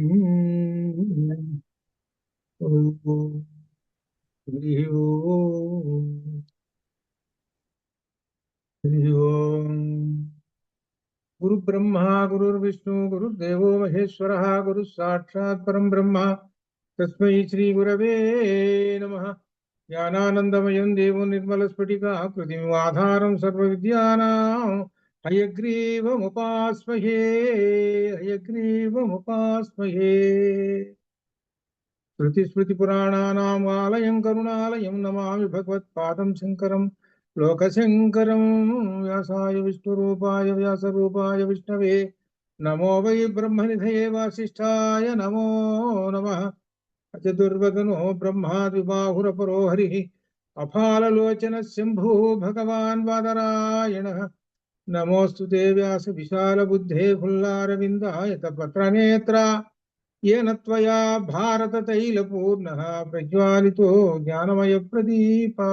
गुरु ब्रह्मा गुरुर्विष्णु गुरुर्देवो महेश्वरः गुरु साक्षात् परं ब्रह्म तस्मै श्री गुरवे नमः। ज्ञानानन्दमयं देवो निर्मलस्फटिकाकृतिम् आधारं सर्वविद्यानां हयग्रीवमुपास्महे हयग्रीवमुपास्महे। श्रुतिस्मृतिपुराणानाम् आलयं करुणालयं नमामि भगवत्पादं शङ्करं लोकशङ्करं। व्यासाय विष्णुरूपाय व्यासरूपाय विष्णवे नमो वै ब्रह्मनिधये वासिष्ठाय नमो नमः। चतुर्वदनो ब्रह्माद्विबाहुरपरो हरिः अफाललोचनः शम्भुः भगवान् बादरायणः। नमोऽस्तु ते व्यास विशालबुद्धे फुल्लारविन्दायतपत्रनेत्रा येन त्वया भारततैलपूर्णः प्रज्वालितो ज्ञानमयप्रदीपा।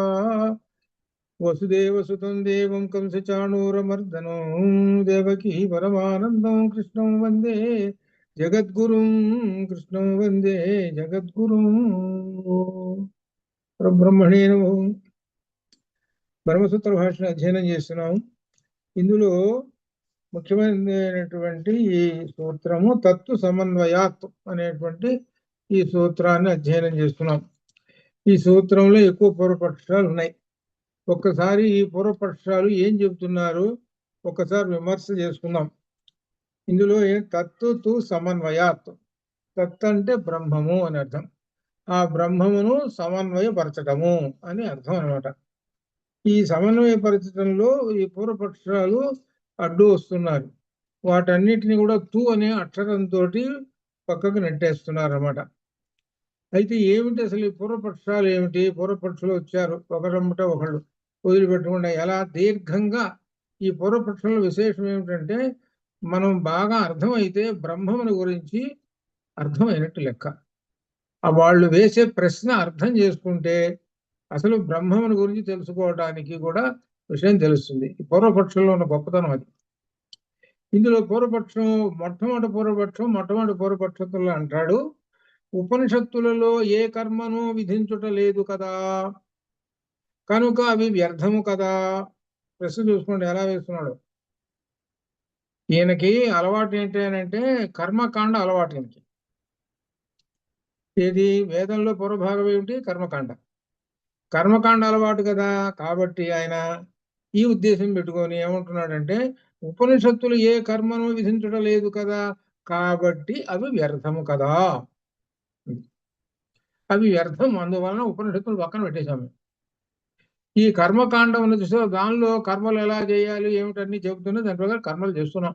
वसुदेवसुतं देवं कंसचाणूरमर्दनं देवकी परमानन्दं कृष्णं वन्दे जगद्गुरुं कृष्णं वन्दे जगद्गुरुं। బ్రహ్మణే నమో. బ్రహ్మసూత్ర భాషను అధ్యయనం చేస్తున్నాం. ఇందులో ముఖ్యమైనటువంటి ఈ సూత్రము తత్తు సమన్వయాత్ అనేటువంటి ఈ సూత్రాన్ని అధ్యయనం చేస్తున్నాం. ఈ సూత్రంలో ఎక్కువ పూర్వపక్షాలు ఉన్నాయి. ఒక్కసారి ఈ పూర్వపక్షాలు ఏం చెబుతున్నారు ఒక్కసారి విమర్శ చేసుకుందాం. ఇందులో తత్తు తు సమన్వయాత్, తత్ అంటే బ్రహ్మము అని అర్థం, ఆ బ్రహ్మమును సమన్వయపరచటము అని అర్థం అనమాట. ఈ సమన్వయపరచడంలో ఈ పూర్వపక్షాలు అడ్డు వస్తున్నారు. వాటన్నిటిని కూడా తు అనే అక్షరంతో పక్కకు నెట్టేస్తున్నారు అన్నమాట. అయితే ఏమిటి అసలు ఈ పూర్వపక్షాలు ఏమిటి? పూర్వపక్షులు వచ్చారు ఒకరంబట ఒకళ్ళు వదిలిపెట్టకుండా ఎలా దీర్ఘంగా. ఈ పూర్వపక్షంలో విశేషం ఏమిటంటే మనం బాగా అర్థమైతే బ్రహ్మముని గురించి అర్థమైనట్టు లెక్క. వాళ్ళు వేసే ప్రశ్న అర్థం చేసుకుంటే అసలు బ్రహ్మముని గురించి తెలుసుకోవడానికి కూడా విషయం తెలుస్తుంది. ఈ పూర్వపక్షంలో ఉన్న గొప్పతనం అది. ఇందులో పూర్వపక్షం మొట్టమొదటి పూర్వపక్షంలో అంటాడు, ఉపనిషత్తులలో ఏ కర్మను విధించుట లేదు కదా, కనుక అవి వ్యర్థము కదా. ప్రశ్న చూసుకోండి ఎలా వేస్తున్నాడు. ఈయనకి అలవాటు ఏంటి అని అంటే కర్మకాండ అలవాటు. ఈయనకి ఏది వేదంలో పూర్వభాగం ఏమిటి? కర్మకాండ అలవాటు కదా. కాబట్టి ఆయన ఈ ఉద్దేశం పెట్టుకొని ఏమంటున్నాడంటే ఉపనిషత్తులు ఏ కర్మను విధించడం లేదు కదా, కాబట్టి అవి వ్యర్థము కదా. అవి వ్యర్థం, అందువలన ఉపనిషత్తులు పక్కన పెట్టేశాము. ఈ కర్మకాండం ఉన్న చూసా, దానిలో కర్మలు ఎలా చేయాలి ఏమిటన్నీ చెబుతున్నా, దాని ప్రకారం కర్మలు చేస్తున్నాం.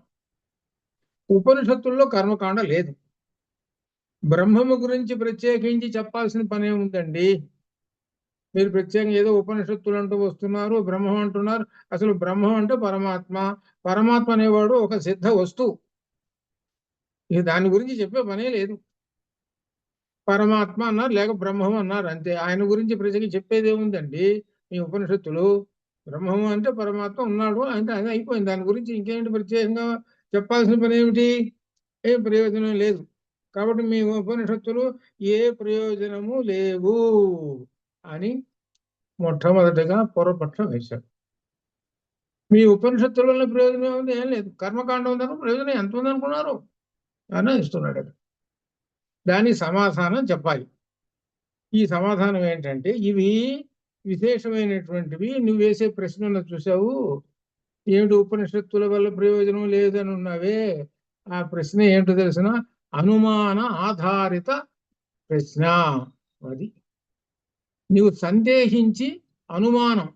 ఉపనిషత్తుల్లో కర్మకాండ లేదు. బ్రహ్మము గురించి ప్రత్యేకించి చెప్పాల్సిన పని ఏముందండి? మీరు ప్రత్యేకంగా ఏదో ఉపనిషత్తులు అంటూ వస్తున్నారు, బ్రహ్మం అంటున్నారు. అసలు బ్రహ్మం అంటే పరమాత్మ అనేవాడు ఒక సిద్ధ వస్తువు. ఇక దాని గురించి చెప్పే పనే లేదు. పరమాత్మ అన్నారు, లేక బ్రహ్మం అన్నారు, అంతే. ఆయన గురించి ప్రత్యేకంగా చెప్పేది ఏముందండి ఈ ఉపనిషత్తులు? బ్రహ్మము అంటే పరమాత్మ ఉన్నాడు అంటే అది అయిపోయింది. దాని గురించి ఇంకేంటి ప్రత్యేకంగా చెప్పాల్సిన పని ఏమిటి? ఏం ప్రయోజనం లేదు. కాబట్టి మీ ఉపనిషత్తులు ఏ ప్రయోజనము లేవు అని మొట్టమొదటిగా పూర్వపక్షం వేశాడు. మీ ఉపనిషత్తులలో ప్రయోజనం ఏముంది? ఏం లేదు. కర్మకాండం ఉందనుకో ప్రయోజనం ఎంత ఉంది అనుకున్నారు అని ఇస్తున్నాడు. దానికి సమాధానం చెప్పాలి. ఈ సమాధానం ఏంటంటే ఇవి విశేషమైనటువంటివి. నువ్వు వేసే ప్రశ్నలు చూసావు, ఏమిటి ఉపనిషత్తుల వల్ల ప్రయోజనం లేదని ఉన్నావే, ఆ ప్రశ్న ఏంటో తెలిసిన అనుమాన ఆధారిత ప్రశ్న. అది నీవు సందేహించి అనుమానం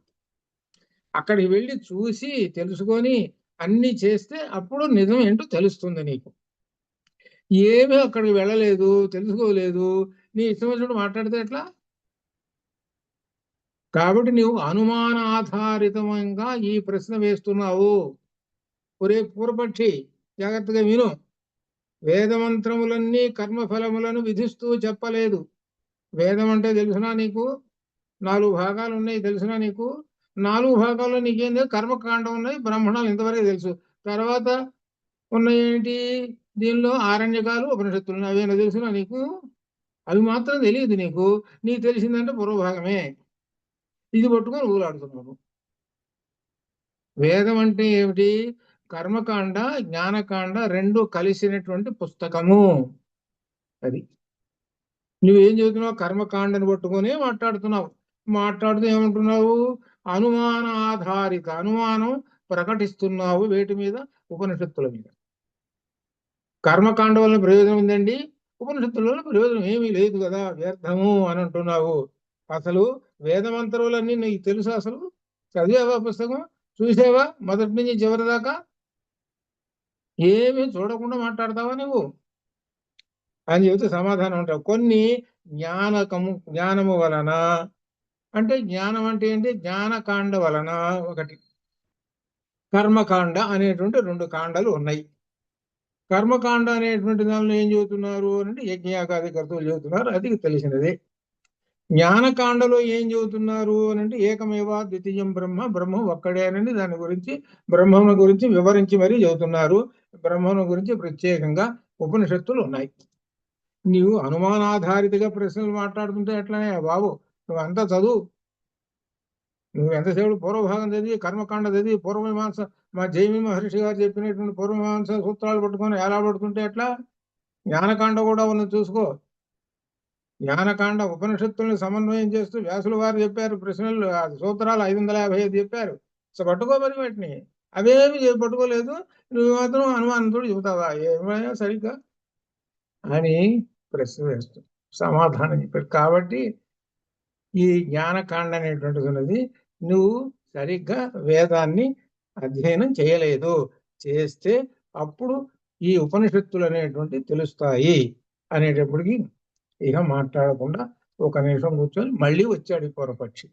అక్కడికి వెళ్ళి చూసి తెలుసుకొని అన్ని చేస్తే అప్పుడు నిజం ఏంటో తెలుస్తుంది నీకు. ఏమీ అక్కడికి వెళ్ళలేదు, తెలుసుకోలేదు, నీ ఇష్టం వచ్చినట్టు మాట్లాడితే ఎట్లా? కాబట్టి నీవు అనుమాన ఆధారితంగా ఈ ప్రశ్న వేస్తున్నావు. ఒరే పూర్వపక్షి, జాగ్రత్తగా విను. వేదమంత్రములన్నీ కర్మఫలములను విధిస్తూ చెప్పలేదు. వేదం అంటే తెలుసునా నీకు? 4 భాగాలు ఉన్నాయి, తెలుసునా నీకు? 4 భాగాల్లో నీకేం తెలుసు? కర్మకాండం ఉన్నాయి, బ్రాహ్మణాలు ఇంతవరకు తెలుసు. తర్వాత ఉన్నాయి ఏంటి? దీనిలో ఆరణ్యకాలు ఉపనిషత్తులు అవేనా తెలుసునా నీకు? అవి మాత్రం తెలియదు నీకు. నీకు తెలిసిందంటే పూర్వభాగమే. ఇది పట్టుకొని ఊలాడుతున్నాను. వేదం అంటే ఏమిటి? కర్మకాండ జ్ఞానకాండ రెండు కలిసినటువంటి పుస్తకము. అది నువ్వేం చెబుతున్నావు? కర్మకాండని పట్టుకొని మాట్లాడుతున్నావు. మాట్లాడుతూ ఏమంటున్నావు? అనుమాన ఆధారిత అనుమానం ప్రకటిస్తున్నావు. వేటి మీద? ఉపనిషత్తుల మీద. కర్మకాండ వల్ల ప్రయోజనం ఉందండి, ఉపనిషత్తుల వల్ల ప్రయోజనం ఏమీ లేదు కదా, వ్యర్థము అని అంటున్నావు. అసలు వేదమంత్రులన్నీ నీకు తెలుసా? అసలు చదివావా పుస్తకం? చూసావా మొదటి నుంచి చివరి దాకా? ఏమీ చూడకుండా మాట్లాడతావా నువ్వు అని చెబితే సమాధానం ఉంటావు. కొన్ని జ్ఞానము వలన, అంటే జ్ఞానం అంటే ఏంటి? జ్ఞానకాండ వలన ఒకటి, కర్మకాండ అనేటువంటి రెండు కాండలు ఉన్నాయి. కర్మకాండ అనేటువంటి దానిలో ఏం చెబుతున్నారు అంటే యజ్ఞయాగాది కర్తవ్యులు చెబుతున్నారు, అది తెలిసినదే. జ్ఞానకాండలో ఏం చెబుతున్నారు అని అంటే ఏకమేవా ద్వితీయం బ్రహ్మ, బ్రహ్మం ఒక్కడేనని దాని గురించి, బ్రహ్మను గురించి వివరించి మరీ చెబుతున్నారు. బ్రహ్మను గురించి ప్రత్యేకంగా ఉపనిషత్తులు ఉన్నాయి. నీవు అనుమానాధారితగా ప్రశ్నలు మాట్లాడుతుంటే ఎట్లానే బాబు? నువ్వంతా చదువు. నువ్వు ఎంతసేపు పూర్వభాగం చదివి, కర్మకాండ చదివి, పూర్వమీమాంస మా జైమి మహర్షి గారు చెప్పినటువంటి పూర్వమీమాంస సూత్రాలు పట్టుకొని ఎలా పడుతుంటే ఎట్లా? జ్ఞానకాండ కూడా ఉన్నది చూసుకో. జ్ఞానకాండ ఉపనిషత్తుల్ని సమన్వయం చేస్తూ వ్యాసుల వారు చెప్పారు, ప్రశ్నలు సూత్రాలు 555 చెప్పారు. సో పట్టుకోమని వాటిని. అవేమి పట్టుకోలేదు. నువ్వు మాత్రం అనుమానంతో చెబుతావా? ఏమైనా సరిగ్గా అని ప్రశ్న వేస్తూ సమాధానం చెప్పారు. కాబట్టి ఈ జ్ఞానకాండ అనేటువంటిది ఉన్నది, నువ్వు సరిగ్గా వేదాన్ని అధ్యయనం చేయలేదు. చేస్తే అప్పుడు ఈ ఉపనిషత్తులు అనేటువంటి తెలుస్తాయి అనేటప్పటికి ఇక మాట్లాడకుండా ఒక నిమిషం కూర్చొని మళ్ళీ వచ్చాడు ఈ పూర్వపక్షి.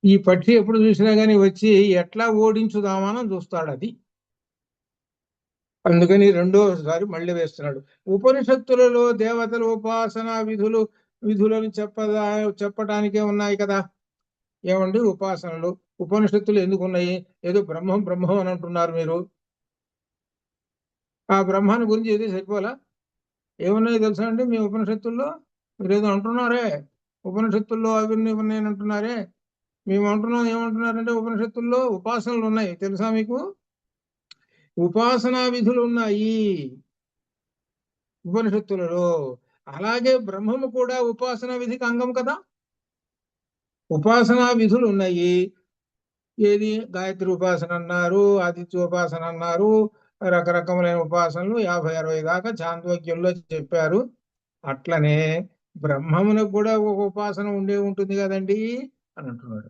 ఈ పక్షి ఎప్పుడు చూసినా కానీ వచ్చి ఎట్లా ఓడించుదామని చూస్తాడు. అది అందుకని రెండోసారి మళ్ళీ వేస్తున్నాడు. ఉపనిషత్తులలో దేవతల ఉపాసన విధులను చెప్పడానికే ఉన్నాయి కదా. ఏమండి ఉపాసనలు ఉపనిషత్తులు ఎందుకు ఉన్నాయి? ఏదో బ్రహ్మం బ్రహ్మం అని అంటున్నారు మీరు. ఆ బ్రహ్మాన్ని గురించి ఏదో సరిపోలా? ఏమున్నాయో తెలుసా అండి మీ ఉపనిషత్తుల్లో? మీరు ఏదో అంటున్నారే, ఉపనిషత్తుల్లో అవి ఉన్నాయి అంటున్నారే. మేము అంటున్నాం ఏమంటున్నారంటే ఉపనిషత్తుల్లో ఉపాసనలు ఉన్నాయి తెలుసా మీకు? ఉపాసనా విధులు ఉన్నాయి ఉపనిషత్తులలో. అలాగే బ్రహ్మము కూడా ఉపాసనా విధికి అంగం కదా. ఉపాసనా విధులు ఉన్నాయి. ఏది? గాయత్రి ఉపాసన అన్నారు, ఆదిత్యోపాసన అన్నారు, రకరకములైన ఉపాసనలు 50-60 దాకా చాంద్రోగ్యంలో చెప్పారు. అట్లనే బ్రహ్మమునకు కూడా ఒక ఉపాసన ఉంటుంది కదండి అని అంటున్నాడు.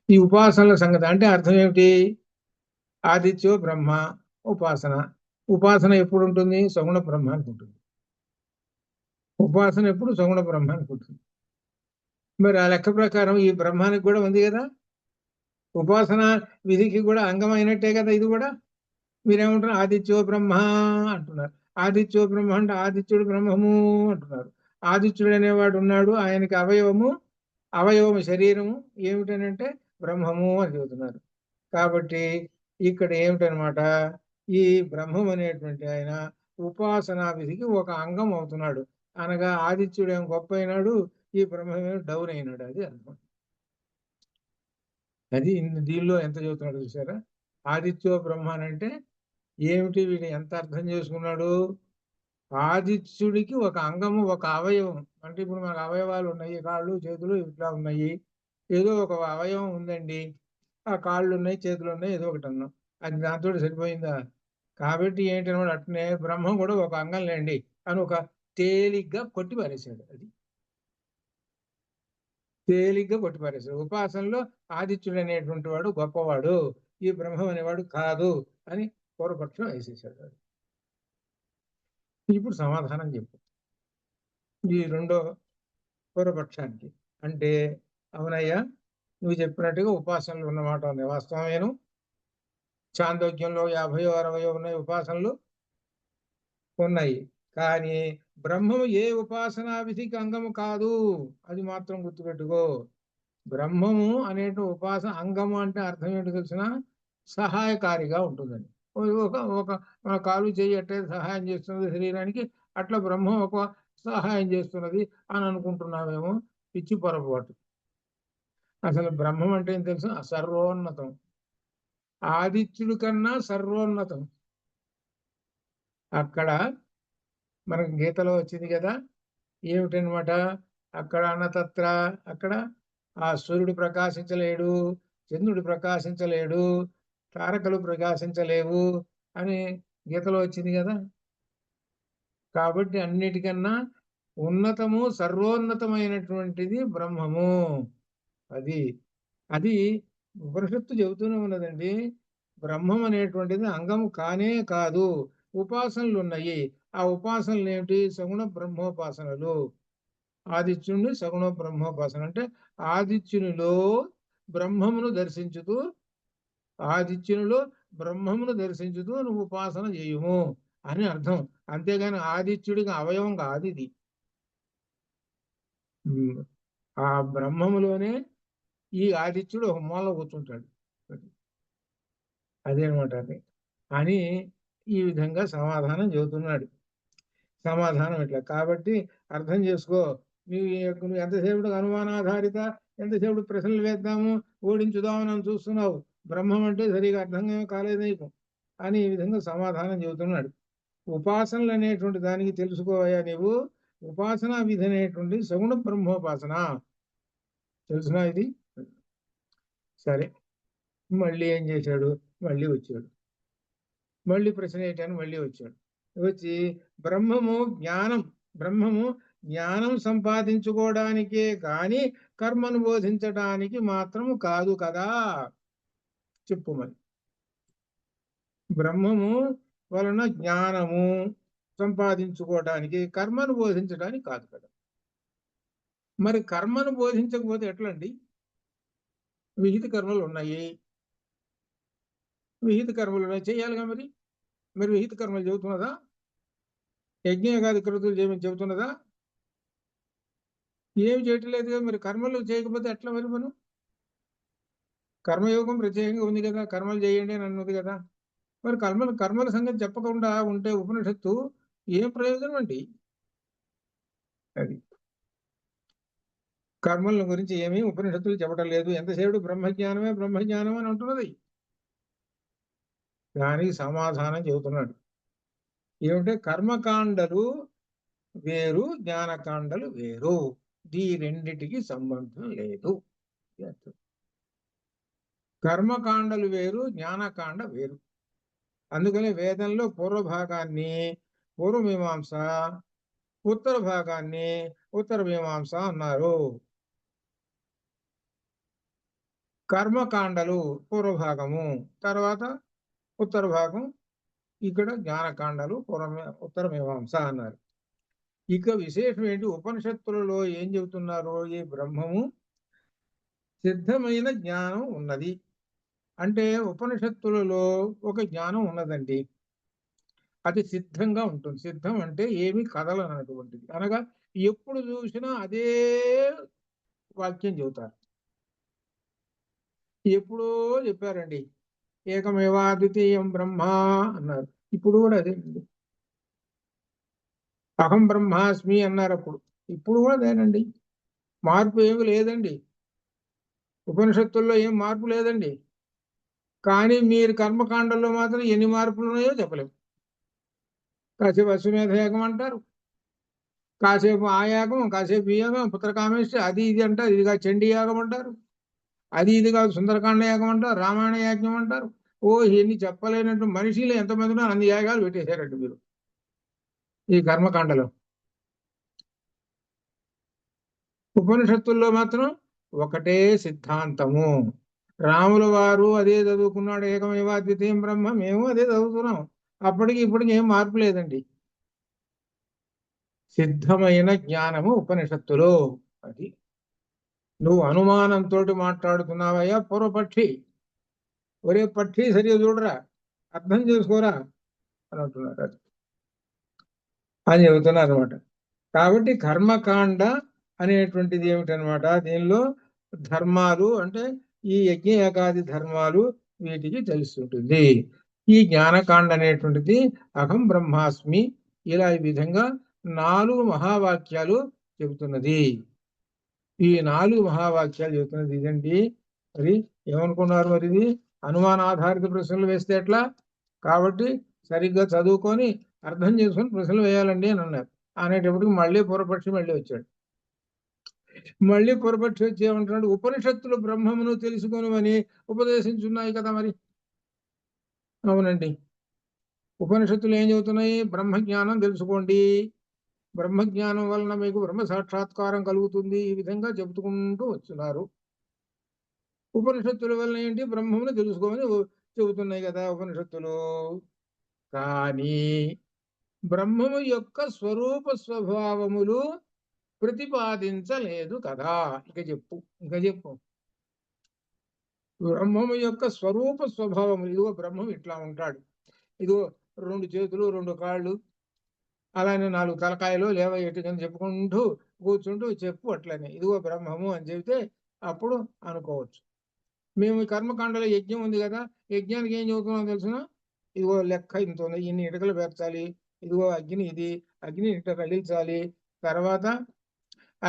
ఈ ఉపాసనల సంగతి అంటే అర్థం ఏమిటి? ఆదిత్యో బ్రహ్మ ఉపాసన. ఉపాసన ఎప్పుడు ఉంటుంది? సగుణ బ్రహ్మానికి ఉంటుంది. ఉపాసన ఎప్పుడు సగుణ బ్రహ్మానికి ఉంటుంది. మరి ఆ లెక్క ప్రకారం ఈ బ్రహ్మానికి కూడా ఉంది కదా, ఉపాసన విధికి కూడా అంగమైనట్టే కదా ఇది కూడా. మీరేమంటారు? ఆదిత్యో బ్రహ్మ అంటున్నారు. ఆదిత్యో బ్రహ్మ అంటే ఆదిత్యుడు బ్రహ్మము అంటున్నారు. ఆదిత్యుడు అనేవాడు ఉన్నాడు, ఆయనకి అవయవము శరీరము ఏమిటనంటే బ్రహ్మము అని చెబుతున్నారు. కాబట్టి ఇక్కడ ఏమిటనమాట, ఈ బ్రహ్మం అనేటువంటి ఆయన ఉపాసనా విధికి ఒక అంగం అవుతున్నాడు. అనగా ఆదిత్యుడు ఏం గొప్ప అయినాడు, ఈ బ్రహ్మమే డౌన్ అయినాడు. అది అర్థం. అది దీనిలో ఎంత చెబుతున్నాడు చూసారా? ఆదిత్యో బ్రహ్మ అంటే ఏమిటి? వీడు ఎంత అర్థం చేసుకున్నాడు? ఆదిత్యుడికి ఒక అంగము, ఒక అవయవం. అంటే ఇప్పుడు మనకు అవయవాలు ఉన్నాయి, కాళ్ళు చేతులు ఇట్లా ఉన్నాయి. ఏదో ఒక అవయవం ఉందండి, ఆ కాళ్ళు ఉన్నాయి, చేతులు ఉన్నాయి, ఏదో ఒకటి అన్నాం. అది దాంతో సరిపోయిందా? కాబట్టి ఏంటనమాట, అట్నే బ్రహ్మం కూడా ఒక అంగం లేండి అని ఒక తేలిగ్గా కొట్టి పారేశాడు. అది తేలిగ్గా కొట్టి పారేశాడు. ఉపాసనలో ఆదిత్యుడు అనేటువంటి వాడు గొప్పవాడు, ఈ బ్రహ్మం అనేవాడు కాదు అని పూర్వపక్షం వేసేసాడు. ఇప్పుడు సమాధానం చెప్పు ఈ రెండో పూర్వపక్షానికి. అంటే అవునయ్యా, నువ్వు చెప్పినట్టుగా ఉపాసనలు ఉన్నమాట ఉంది, వాస్తవమేను. చాందోగ్యంలో 50-60 ఉన్నాయి ఉపాసనలు ఉన్నాయి. కానీ బ్రహ్మము ఏ ఉపాసనా విధికి అంగము కాదు, అది మాత్రం గుర్తుపెట్టుకో. బ్రహ్మము అనేటు ఉపాసన అంగము అంటే అర్థం ఏంటో తెలిసిన? సహాయకారిగా ఉంటుందని. ఒక ఒక మన కాలు చేయి ఎట్టయితే సహాయం చేస్తున్నది శరీరానికి, అట్లా బ్రహ్మం ఒక సహాయం చేస్తున్నది అని అనుకుంటున్నామేమో. పిచ్చి పొరపాటు. అసలు బ్రహ్మం అంటే ఏం తెలుసు? సర్వోన్నతం, ఆదిత్యుడి కన్నా సర్వోన్నతం. అక్కడ మనకు గీతలో వచ్చింది కదా, ఏమిటనమాట? అక్కడ అన్నతత్ర, అక్కడ ఆ సూర్యుడు ప్రకాశించలేడు, చంద్రుడు ప్రకాశించలేడు, తారకలు ప్రకాశించలేవు అని గీతలో వచ్చింది కదా. కాబట్టి అన్నిటికన్నా ఉన్నతము, సర్వోన్నతమైనటువంటిది బ్రహ్మము. అది అది ఉపనిషత్తు చెబుతూనే ఉన్నదండి. బ్రహ్మం అనేటువంటిది అంగము కానే కాదు. ఉపాసనలు ఉన్నాయి. ఆ ఉపాసనలు ఏమిటి? సగుణ బ్రహ్మోపాసనలు. ఆదిత్యుని సగుణ బ్రహ్మోపాసన అంటే ఆదిత్యునిలో బ్రహ్మమును దర్శించుతూ, ఆదిత్యునిలో బ్రహ్మమును దర్శించుతూ నువ్వు ఉపాసన చేయుము అని అర్థం. అంతేగాని ఆదిత్యుడికి అవయవం కాదు ఇది. ఆ బ్రహ్మములోనే ఈ ఆదిత్యుడు ఒక మూల కూర్చుంటాడు. అదేనమాట అది అని ఈ విధంగా సమాధానం చెబుతున్నాడు. సమాధానం ఇట్లా. కాబట్టి అర్థం చేసుకో. నువ్వు ఎంతసేపు అనుమానాధారిత, ఎంతసేపు ప్రశ్నలు వేద్దాము, ఓడించుదామని చూస్తున్నావు. బ్రహ్మం అంటే సరిగా అర్థం కాలేదు నీకు అని ఈ విధంగా సమాధానం చెబుతున్నాడు. ఉపాసనలు అనేటువంటి దానికి తెలుసుకోవయా నీవు. ఉపాసనా విధి అనేటువంటి సగుణ బ్రహ్మోపాసన. తెలుసునా ఇది? సరే, మళ్ళీ ఏం చేశాడు? మళ్ళీ వచ్చాడు. మళ్ళీ ప్రశ్న ఏంటని మళ్ళీ వచ్చాడు. వచ్చి బ్రహ్మము జ్ఞానం సంపాదించుకోవడానికే కాని కర్మను బోధించడానికి మాత్రము కాదు కదా. చెప్పు మరి. బ్రహ్మము వలన జ్ఞానము సంపాదించుకోవడానికి, కర్మను బోధించడానికి కాదు కదా. మరి కర్మను బోధించకపోతే ఎట్లండి? విహిత కర్మలు ఉన్నాయి, చేయాలిగా. మరి విహిత కర్మలు చెబుతున్నదా? యజ్ఞయాగాది కృతులు చేయమని చెబుతున్నదా? ఏమి చేయట్లేదుగా. మరి కర్మలు చేయకపోతే ఎట్లా? మరి మనం కర్మయోగం ప్రత్యేకంగా ఉంది కదా, కర్మలు చేయండి అని అన్నది కదా. మరి కర్మల సంగతి చెప్పకుండా ఉంటే ఉపనిషత్తు ఏం ప్రయోజనం అండి? అది కర్మల గురించి ఏమీ ఉపనిషత్తులు చెప్పడం లేదు. ఎంతసేపు బ్రహ్మజ్ఞానం అని అంటున్నది. దానికి సమాధానం చెబుతున్నాడు. ఏమిటంటే కర్మకాండలు వేరు, జ్ఞానకాండలు వేరు. ఈ రెండిటికి సంబంధం లేదు. కర్మకాండలు వేరు, జ్ఞానకాండ వేరు. అందుకని వేదంలో పూర్వభాగాన్ని పూర్వమీమాంస, ఉత్తర భాగాన్ని ఉత్తర మీమాంస అన్నారు. కర్మకాండలు పూర్వభాగము, తర్వాత ఉత్తర భాగం. ఇక్కడ జ్ఞానకాండలు ఉత్తర మీమాంస అన్నారు. ఇక విశేషం ఏంటి? ఉపనిషత్తులలో ఏం చెబుతున్నారు? ఈ బ్రహ్మము సిద్ధమైన జ్ఞానం ఉన్నది అంటే, ఉపనిషత్తులలో ఒక జ్ఞానం ఉన్నదండి. అది సిద్ధంగా ఉంటుంది. సిద్ధం అంటే ఏమి కదలనటువంటిది, అనగా ఎప్పుడు చూసినా అదే వాక్యం చెబుతారు. ఎప్పుడో చెప్పారండి, ఏకమేవా ద్వితీయం బ్రహ్మ అన్నారు. ఇప్పుడు కూడా అదేనండి. అహం బ్రహ్మాస్మి అన్నారు అప్పుడు, ఇప్పుడు కూడా అదేనండి. మార్పు ఏమి లేదండి. ఉపనిషత్తుల్లో ఏం మార్పు లేదండి. కానీ మీరు కర్మకాండంలో మాత్రం ఎన్ని మార్పులు ఉన్నాయో చెప్పలేము. కాసేపు అశ్వమేధ యాగం అంటారు, కాసేపు ఆ యాగం, కాసేపు ఈ యాగం, పుత్రకామేష్టి, అది ఇది అంటారు. ఇదిగా చండీ యాగం అంటారు, అది ఇది కాదు సుందరకాండ యాగం అంటారు, రామాయణ యాజ్ఞం అంటారు. ఓ ఎన్ని చెప్పలేనట్టు మనిషిలో ఎంతమంది ఉన్నా అన్ని యాగాలు పెట్టేశారండి మీరు ఈ కర్మకాండలో. ఉపనిషత్తుల్లో మాత్రం ఒకటే సిద్ధాంతము. రాముల వారు అదే చదువుకున్నాడు, ఏకమేవా ద్వితీయం బ్రహ్మ. మేము అదే చదువుతున్నాం. అప్పటికి ఇప్పటికి ఏం మార్పు లేదండి. సిద్ధమైన జ్ఞానము ఉపనిషత్తులో. అది నువ్వు అనుమానంతో మాట్లాడుతున్నావయ్యా పూర్వపక్షి. ఒరే పక్షి, సరిగా చూడరా, అర్థం చేసుకోరా అని అంటున్నారు. అది అని చెబుతున్నారు అనమాట. కాబట్టి కర్మకాండ అనేటువంటిది ఏమిటనమాట? దీనిలో ధర్మాలు అంటే ఈ యజ్ఞ యాగాది ధర్మాలు వీటికి తెలుస్తుంటుంది. ఈ జ్ఞానకాండ అనేటువంటిది అహం బ్రహ్మాస్మి ఇలా ఈ విధంగా 4 మహావాక్యాలు చెబుతున్నది. ఈ 4 మహావాక్యాలు చెబుతున్నది ఇదండి. మరి ఏమనుకున్నారు? మరి ఇది అనుమానాధారిత ప్రశ్నలు వేస్తే ఎట్లా? కాబట్టి సరిగ్గా చదువుకొని అర్థం చేసుకొని ప్రశ్నలు వేయాలండి అని అన్నారు. అనేటప్పటికి మళ్ళీ పూర్వపక్షి మళ్ళీ వచ్చాడు. మళ్ళీ పూర్వపక్షి వచ్చి ఏమంటున్నాడు? ఉపనిషత్తులు బ్రహ్మమును తెలుసుకొనుమని ఉపదేశించున్నాయి కదా మరి. అవునండి, ఉపనిషత్తులు ఏం చెబుతున్నాయి? బ్రహ్మజ్ఞానం తెలుసుకోండి, బ్రహ్మజ్ఞానం వలన మీకు బ్రహ్మ సాక్షాత్కారం కలుగుతుంది, ఈ విధంగా చెబుతుకుంటూ వస్తున్నారు. ఉపనిషత్తుల వలన ఏంటి? బ్రహ్మమును తెలుసుకోమని చెబుతున్నాయి కదా ఉపనిషత్తులు. కానీ బ్రహ్మము యొక్క స్వరూప స్వభావములు ప్రతిపాదించలేదు కదా. ఇక చెప్పు. బ్రహ్మము యొక్క స్వరూప స్వభావములు, ఇదిగో బ్రహ్మం ఇట్లా ఉంటాడు, ఇదిగో 2 చేతులు 2 కాళ్ళు అలానే 4 తలకాయలు లేవ ఎటుకని చెప్పుకుంటూ కూర్చుంటూ చెప్పు అట్లనే ఇదిగో బ్రహ్మము అని చెబితే అప్పుడు అనుకోవచ్చు. మేము ఈ కర్మకాండలో యజ్ఞం ఉంది కదా, యజ్ఞానికి ఏం చదువుతున్నాం తెలుసిన? ఇదిగో లెక్క ఇంత ఉంది, ఇన్ని ఇటుకలు పేర్చాలి, ఇదిగో అగ్ని ఇది, అగ్ని ఇట్లా రగిల్చాలి, తర్వాత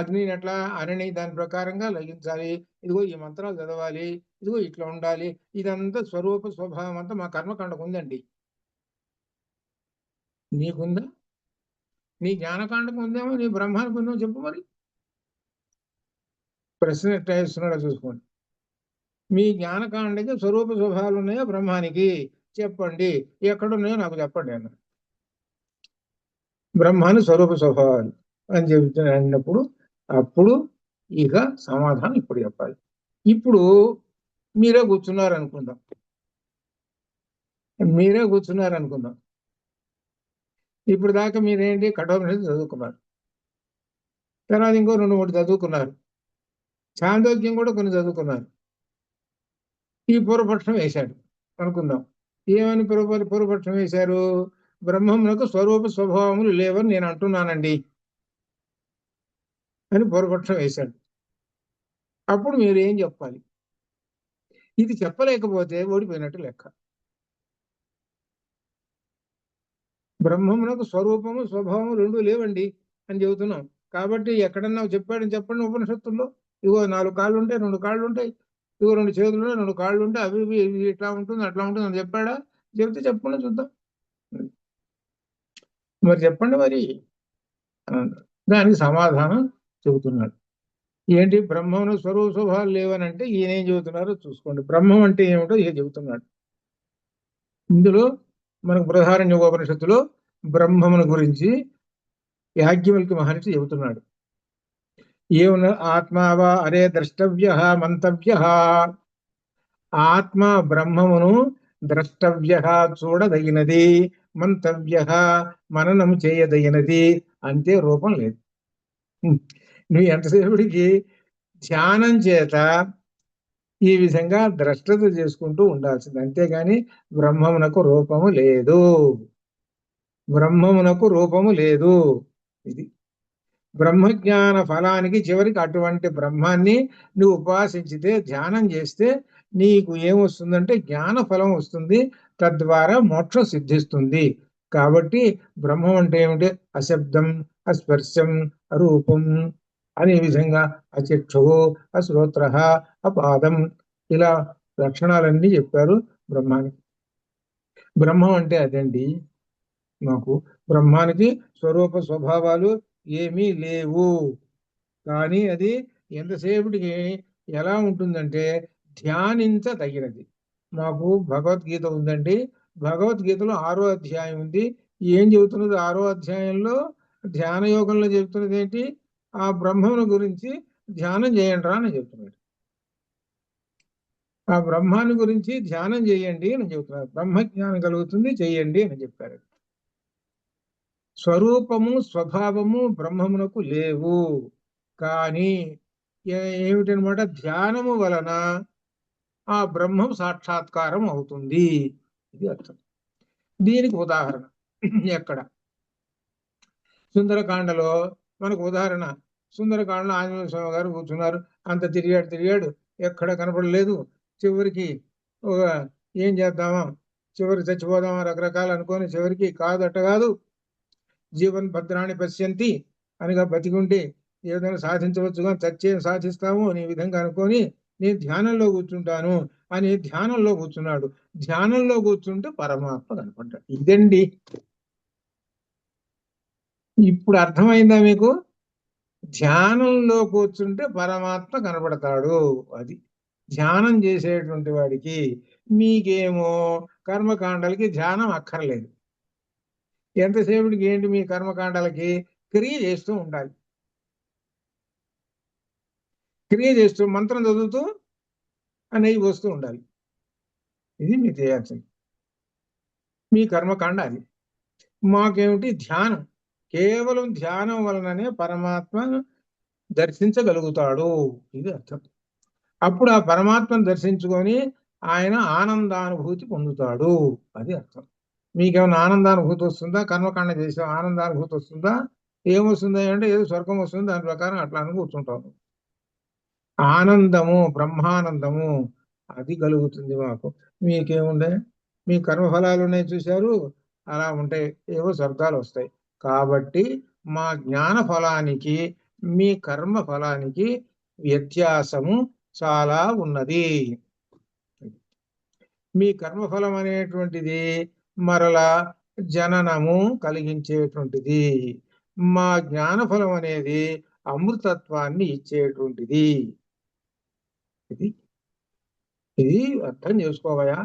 అగ్నిని ఎట్లా అరణి దాని ప్రకారంగా లగించాలి, ఇదిగో ఈ మంత్రాలు చదవాలి, ఇదిగో ఇట్లా ఉండాలి. ఇదంతా స్వరూప స్వభావం అంతా మా కర్మకాండకు ఉందండి. నీకుందా? నీ జ్ఞానకాండకు ఉందేమో, నీ బ్రహ్మానికి ఉందేమో చెప్పు మరి. ప్రశ్న ఎట్లా వేస్తున్నాడో చూసుకోండి. మీ జ్ఞానకాండకి స్వరూప స్వభావాలు ఉన్నాయో బ్రహ్మానికి చెప్పండి, ఎక్కడున్నాయో నాకు చెప్పండి అన్న. బ్రహ్మాని స్వరూప స్వభావాలు అని చెబుతున్నప్పుడు అప్పుడు ఇక సమాధానం ఇప్పుడు చెప్పాలి. ఇప్పుడు మీరే కూర్చున్నారనుకుందాం, ఇప్పుడు దాకా మీరేంటి కఠోపనిషత్తు చదువుకున్నారు, తర్వాత ఇంకో 2-3 చదువుకున్నారు, చాందోగ్యం కూడా కొన్ని చదువుకున్నారు. ఈ పూర్వపక్షం వేశాడు అనుకుందాం. ఏమని పూర్వపక్షం వేశారు? బ్రహ్మమునకు స్వరూప స్వభావములు లేవని నేను అంటున్నానండి అని పూర్వపక్షం వేశాడు. అప్పుడు మీరు ఏం చెప్పాలి? ఇది చెప్పలేకపోతే ఓడిపోయినట్టు లెక్క. బ్రహ్మమునకు స్వరూపము స్వభావము 2 లేవండి అని చెబుతున్నాం. కాబట్టి ఎక్కడన్నా చెప్పాడని చెప్పండి ఉపనిషత్తుల్లో. ఇగో 4 కాళ్ళు ఉంటాయి, 2 కాళ్ళు ఉంటాయి, ఇగో 2 చేతులు ఉంటాయి, 2 కాళ్ళు ఉంటాయి, అవి ఇవి ఇట్లా ఉంటుంది అట్లా ఉంటుంది అని చెప్పాడా? చెబితే చెప్పండి చూద్దాం. మరి చెప్పండి మరి. దానికి సమాధానం చెబుతున్నాడు. ఏంటి? బ్రహ్మమును స్వరూప స్వభావాలు లేవని అంటే ఈయన ఏం చెబుతున్నారో చూసుకోండి. బ్రహ్మం అంటే ఏమిటో ఈయన చెబుతున్నాడు. ఇందులో మనకు బృహదారణ్యోపనిషత్తులో బ్రహ్మమును గురించి యాజ్ఞవల్క్య మహర్షి చెబుతున్నాడు. ఏమన్నా? ఆత్మావా అరే ద్రష్టవ్య మంతవ్య. ఆత్మ బ్రహ్మమును ద్రష్టవ్య చూడదగినది, మంతవ్య మననము చేయదగినది, అంతే, రూపం లేదు. నువ్వు ఎంతసేపటికి ధ్యానం చేత ఈ విధంగా ద్రష్టత చేసుకుంటూ ఉండాల్సింది, అంతేగాని బ్రహ్మమునకు రూపము లేదు, బ్రహ్మమునకు రూపము లేదు. ఇది బ్రహ్మజ్ఞాన ఫలానికి చివరికి అటువంటి బ్రహ్మాన్ని నువ్వు ఉపాసించితే ధ్యానం చేస్తే నీకు ఏమొస్తుందంటే జ్ఞాన ఫలం వస్తుంది, తద్వారా మోక్షం సిద్ధిస్తుంది. కాబట్టి బ్రహ్మం అంటే ఏమిటి? అశబ్దం, అస్పర్శం, అరూపం అనే విధంగా అచక్షువు, అశ్రోత్ర, అపాదం, ఇలా లక్షణాలన్నీ చెప్పారు బ్రహ్మానికి. బ్రహ్మం అంటే అదండి. మాకు బ్రహ్మానికి స్వరూప స్వభావాలు ఏమీ లేవు. కానీ అది ఎంతసేపటికి ఎలా ఉంటుందంటే ధ్యానించదగినది. మాకు భగవద్గీత ఉందండి, భగవద్గీతలో 6వ అధ్యాయం ఉంది. ఏం చెబుతున్నది 6వ అధ్యాయంలో? ధ్యాన యోగంలో చెబుతున్నది ఏంటి? ఆ బ్రహ్మమును గురించి ధ్యానం చేయండి రా అని చెప్తున్నాడు. ఆ బ్రహ్మాన్ని గురించి ధ్యానం చేయండి అని చెబుతున్నారు. బ్రహ్మజ్ఞానం కలుగుతుంది, చెయ్యండి అని చెప్పారు. స్వరూపము స్వభావము బ్రహ్మమునకు లేవు, కానీ ఏమిటనమాట? ధ్యానము వలన ఆ బ్రహ్మం సాక్షాత్కారం అవుతుంది, ఇది అర్థం. దీనికి ఉదాహరణ ఎక్కడ? సుందరకాండలో మనకు ఉదాహరణ. సుందరకాండలో ఆంజనేయ స్వామి గారు కూర్చున్నారు, అంత తిరిగాడు ఎక్కడ కనపడలేదు. చివరికి ఏం చేద్దామా, చివరి చచ్చిపోదాం రకరకాలు అనుకొని చివరికి కాదు అట్ట కాదు, జీవన్ భద్రాన్ని పశ్యంతి అనగా బతికుంటే ఏదైనా సాధించవచ్చు కానీ చచ్చేం సాధిస్తాము అనే విధంగా అనుకొని నేను ధ్యానంలో కూర్చుంటాను అని ధ్యానంలో కూర్చున్నాడు. ధ్యానంలో కూర్చుంటే పరమాత్మ కనపడ్డాడు. ఇదండి. ఇప్పుడు అర్థమైందా మీకు? ధ్యానంలో కూర్చుంటే పరమాత్మ కనపడతాడు. అది ధ్యానం చేసేటువంటి వాడికి. మీకేమో కర్మకాండలకి ధ్యానం అక్కర్లేదు. ఎంతసేపటికి ఏంటి మీ కర్మకాండాలకి? క్రియ చేస్తూ ఉండాలి. క్రియ చేస్తూ మంత్రం చదువుతూ నెయ్యి పోస్తూ ఉండాలి. ఇది మీరు చేయాల్సింది. మీ కర్మకాండ అది. మాకేమిటి? ధ్యానం. కేవలం ధ్యానం వలననే పరమాత్మ దర్శించగలుగుతాడు. ఇది అర్థం. అప్పుడు ఆ పరమాత్మను దర్శించుకొని ఆయన ఆనందానుభూతి పొందుతాడు. అది అర్థం. మీకేమైనా ఆనందానుభూతి వస్తుందా? కర్మకాండ చేసాం ఆనందానుభూతి వస్తుందా? ఏమొస్తుందా అంటే ఏదో స్వర్గం వస్తుంది, దాని ప్రకారం అట్లా అని కూర్చుంటాము. ఆనందము, బ్రహ్మానందము అది కలుగుతుంది మాకు. మీకేముండే? మీ కర్మఫలాలు ఉన్నాయి చూశారు, అలా ఉంటాయి, ఏవో స్వర్గాలు వస్తాయి. కాబట్టి మా జ్ఞాన ఫలానికి మీ కర్మ ఫలానికి వ్యత్యాసము చాలా ఉన్నది. మీ కర్మఫలం అనేటువంటిది మరలా జననము కలిగించేటువంటిది. మా జ్ఞానఫలం అనేది అమృతత్వాన్ని ఇచ్చేటువంటిది. ఇది ఇది అర్థం చేసుకోవయా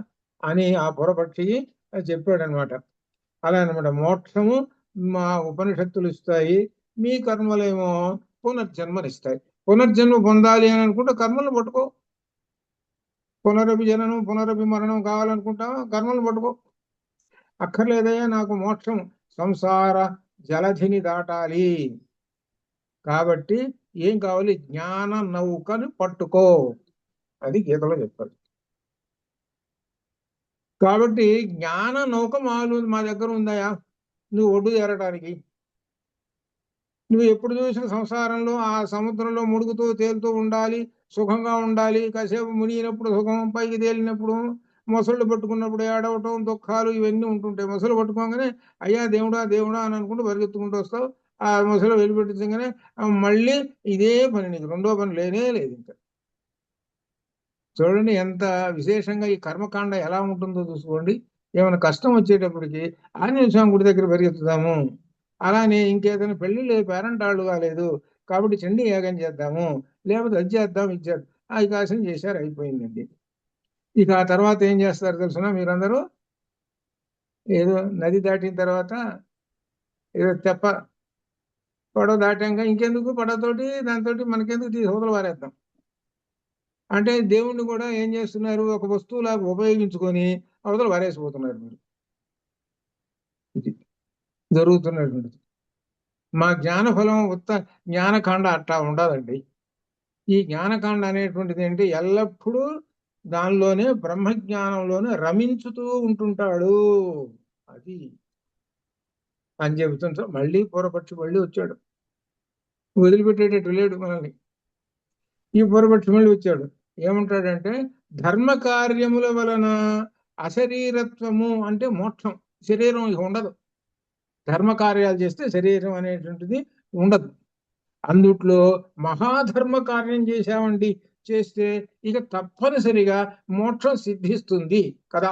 అని ఆ పూర్వపక్షి చెప్పాడు అనమాట. అలా అనమాట. మోక్షము మా ఉపనిషత్తులు ఇస్తాయి, మీ కర్మలేమో పునర్జన్మనిస్తాయి. పునర్జన్మ పొందాలి అని అనుకుంటే కర్మలను పట్టుకో. పునరభి జననం పునరభి మరణం కావాలనుకుంటావా? కర్మలను పట్టుకో. అక్కర్లేదయ్యా నాకు మోక్షం, సంసార జలధిని దాటాలి కాబట్టి ఏం కావాలి? జ్ఞాన నౌకని పట్టుకో. అది గీతలో చెప్పారు. కాబట్టి జ్ఞాన నౌక మా దగ్గర ఉందయా నువ్వు ఒడ్డు చేరడానికి. నువ్వు ఎప్పుడు చూసిన సంసారంలో ఆ సముద్రంలో ముడుగుతూ తేలుతూ ఉండాలి, సుఖంగా ఉండాలి. కాసేపు మునిగినప్పుడు సుఖం, పైకి తేలినప్పుడు మొసళ్ళు పట్టుకున్నప్పుడు ఏడవటం, దుఃఖాలు ఇవన్నీ ఉంటుంటాయి. మొసలు పట్టుకోగానే అయ్యా దేవుడా దేవుడా అని అనుకుంటూ పరిగెత్తుకుంటూ వస్తావు. ఆ మొసలు వెళ్ళిపెట్టించగానే మళ్ళీ ఇదే పని, నీకు రెండో పని లేనే లేదు. ఇంకా చూడండి ఎంత విశేషంగా ఈ కర్మకాండ ఎలా ఉంటుందో చూసుకోండి. ఏమైనా కష్టం వచ్చేటప్పటికి ఆంజనేయ స్వామి గుడి దగ్గర పరిగెత్తుదాము, అలానే ఇంకేదైనా పెళ్లిళ్ళు పేరంటాళ్ళు కాలేదు కాబట్టి చండీ యాగం చేద్దాము, లేకపోతే అది చేద్దాం ఇది చేద్దాం, ఆ వికాసం చేశారు, అయిపోయిందండి. ఇక ఆ తర్వాత ఏం చేస్తారు తెలుసునా మీరందరూ? ఏదో నది దాటిన తర్వాత ఏదో తెప్ప, పడవ దాటాక ఇంకెందుకు పడవతోటి దాంతో మనకెందుకు హోదలు వారేద్దాం అంటే దేవుణ్ణి కూడా ఏం చేస్తున్నారు? ఒక వస్తువులాగా ఉపయోగించుకొని అవతల వారేసిపోతున్నారు. మీరు ఇది జరుగుతున్నటువంటిది. మా జ్ఞానఫలం ఉత్త జ్ఞానకాండ అట్లా ఉండదండి. ఈ జ్ఞానకాండ అనేటువంటిది ఏంటి? ఎల్లప్పుడూ దానిలోనే బ్రహ్మజ్ఞానంలోనే రమించుతూ ఉంటుంటాడు. అది అని చెబుతుంటా. మళ్ళీ పూర్వపక్షి మళ్ళీ వచ్చాడు, వదిలిపెట్టేటట్టు లేడు మనల్ని. ఈ పూర్వపక్షి మళ్ళీ వచ్చాడు. ఏమంటాడంటే ధర్మ కార్యముల వలన అశరీరత్వము అంటే మోక్షం, శరీరం ఇక ఉండదు. ధర్మ కార్యాలు చేస్తే శరీరం అనేటువంటిది ఉండదు. అందుట్లో మహాధర్మ కార్యం చేశామండి, చేస్తే ఇక తప్పనిసరిగా మోక్షం సిద్ధిస్తుంది కదా.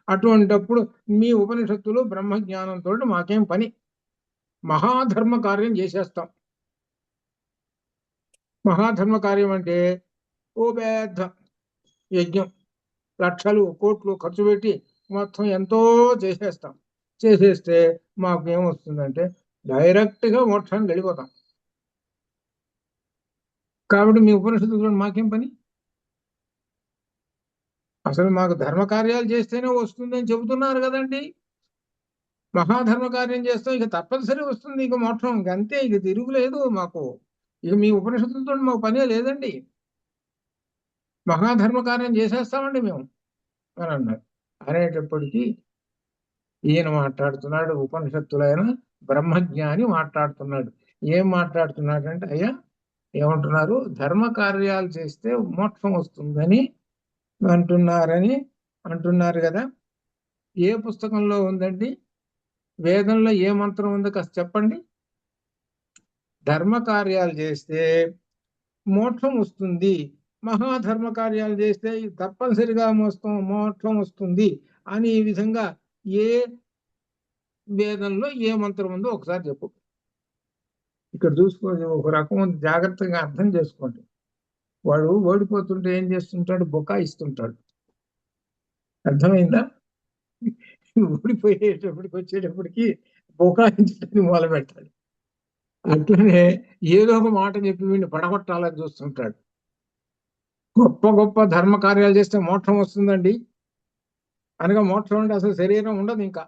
అటువంటప్పుడు మీ ఉపనిషత్తులు బ్రహ్మజ్ఞానంతో మాకేం పని? మహాధర్మ కార్యం చేసేస్తాం. మహాధర్మ కార్యం అంటే ఓ పెద్ద యజ్ఞం, లక్షలు కోట్లు ఖర్చు పెట్టి మొత్తం ఎంతో చేసేస్తాం. చేసేస్తే మాకు ఏమొస్తుందంటే డైరెక్ట్గా మోక్షానికి వెళ్ళిపోతాం. కాబట్టి మీ ఉపనిషత్తులు మాకేం పని? అసలు మాకు ధర్మ కార్యాలు చేస్తేనే వస్తుందని చెబుతున్నారు కదండి. మహాధర్మ కార్యం చేస్తాం, ఇక తప్పనిసరి వస్తుంది ఇక మోక్షం, ఇంక అంతే, ఇక తిరుగులేదు మాకు. ఇక మీ ఉపనిషత్తులతో మాకు పనే లేదండి, మహాధర్మ కార్యం చేసేస్తామండి మేము అని అన్నారు. అనేటప్పటికీ ఈయన మాట్లాడుతున్నాడు, ఉపనిషత్తులైన బ్రహ్మజ్ఞాని మాట్లాడుతున్నాడు. ఏం మాట్లాడుతున్నాడంటే, అయ్యా ఏమంటున్నారు? ధర్మ కార్యాలు చేస్తే మోక్షం వస్తుందని అంటున్నారు కదా. ఏ పుస్తకంలో ఉందండి? వేదంలో ఏ మంత్రం ఉందో కాస్త చెప్పండి. ధర్మ కార్యాలు చేస్తే మోక్షం వస్తుంది, మహాధర్మ కార్యాలు చేస్తే తప్పనిసరిగా మోక్షం వస్తుంది అని ఈ విధంగా ఏ వేదంలో ఏ మంత్రం ఉందో ఒకసారి చెప్పు. ఇక్కడ చూసుకోండి, ఒక రకం జాగ్రత్తగా అర్థం చేసుకోండి. వాడు ఓడిపోతుంటే ఏం చేస్తుంటాడు? బుకాయిస్తుంటాడు. అర్థమైందా? ఓడిపోయేటప్పటికి వచ్చేటప్పటికి బుకాయించడానికి మొదలు పెడతాడు. అట్లనే ఏదో ఒక మాట చెప్పి వీడిని పడగొట్టాలని చూస్తుంటాడు. గొప్ప గొప్ప ధర్మ కార్యాలు చేస్తే మోక్షం వస్తుందండి అనగా మోక్షం అంటే అసలు శరీరం ఉండదు ఇంకా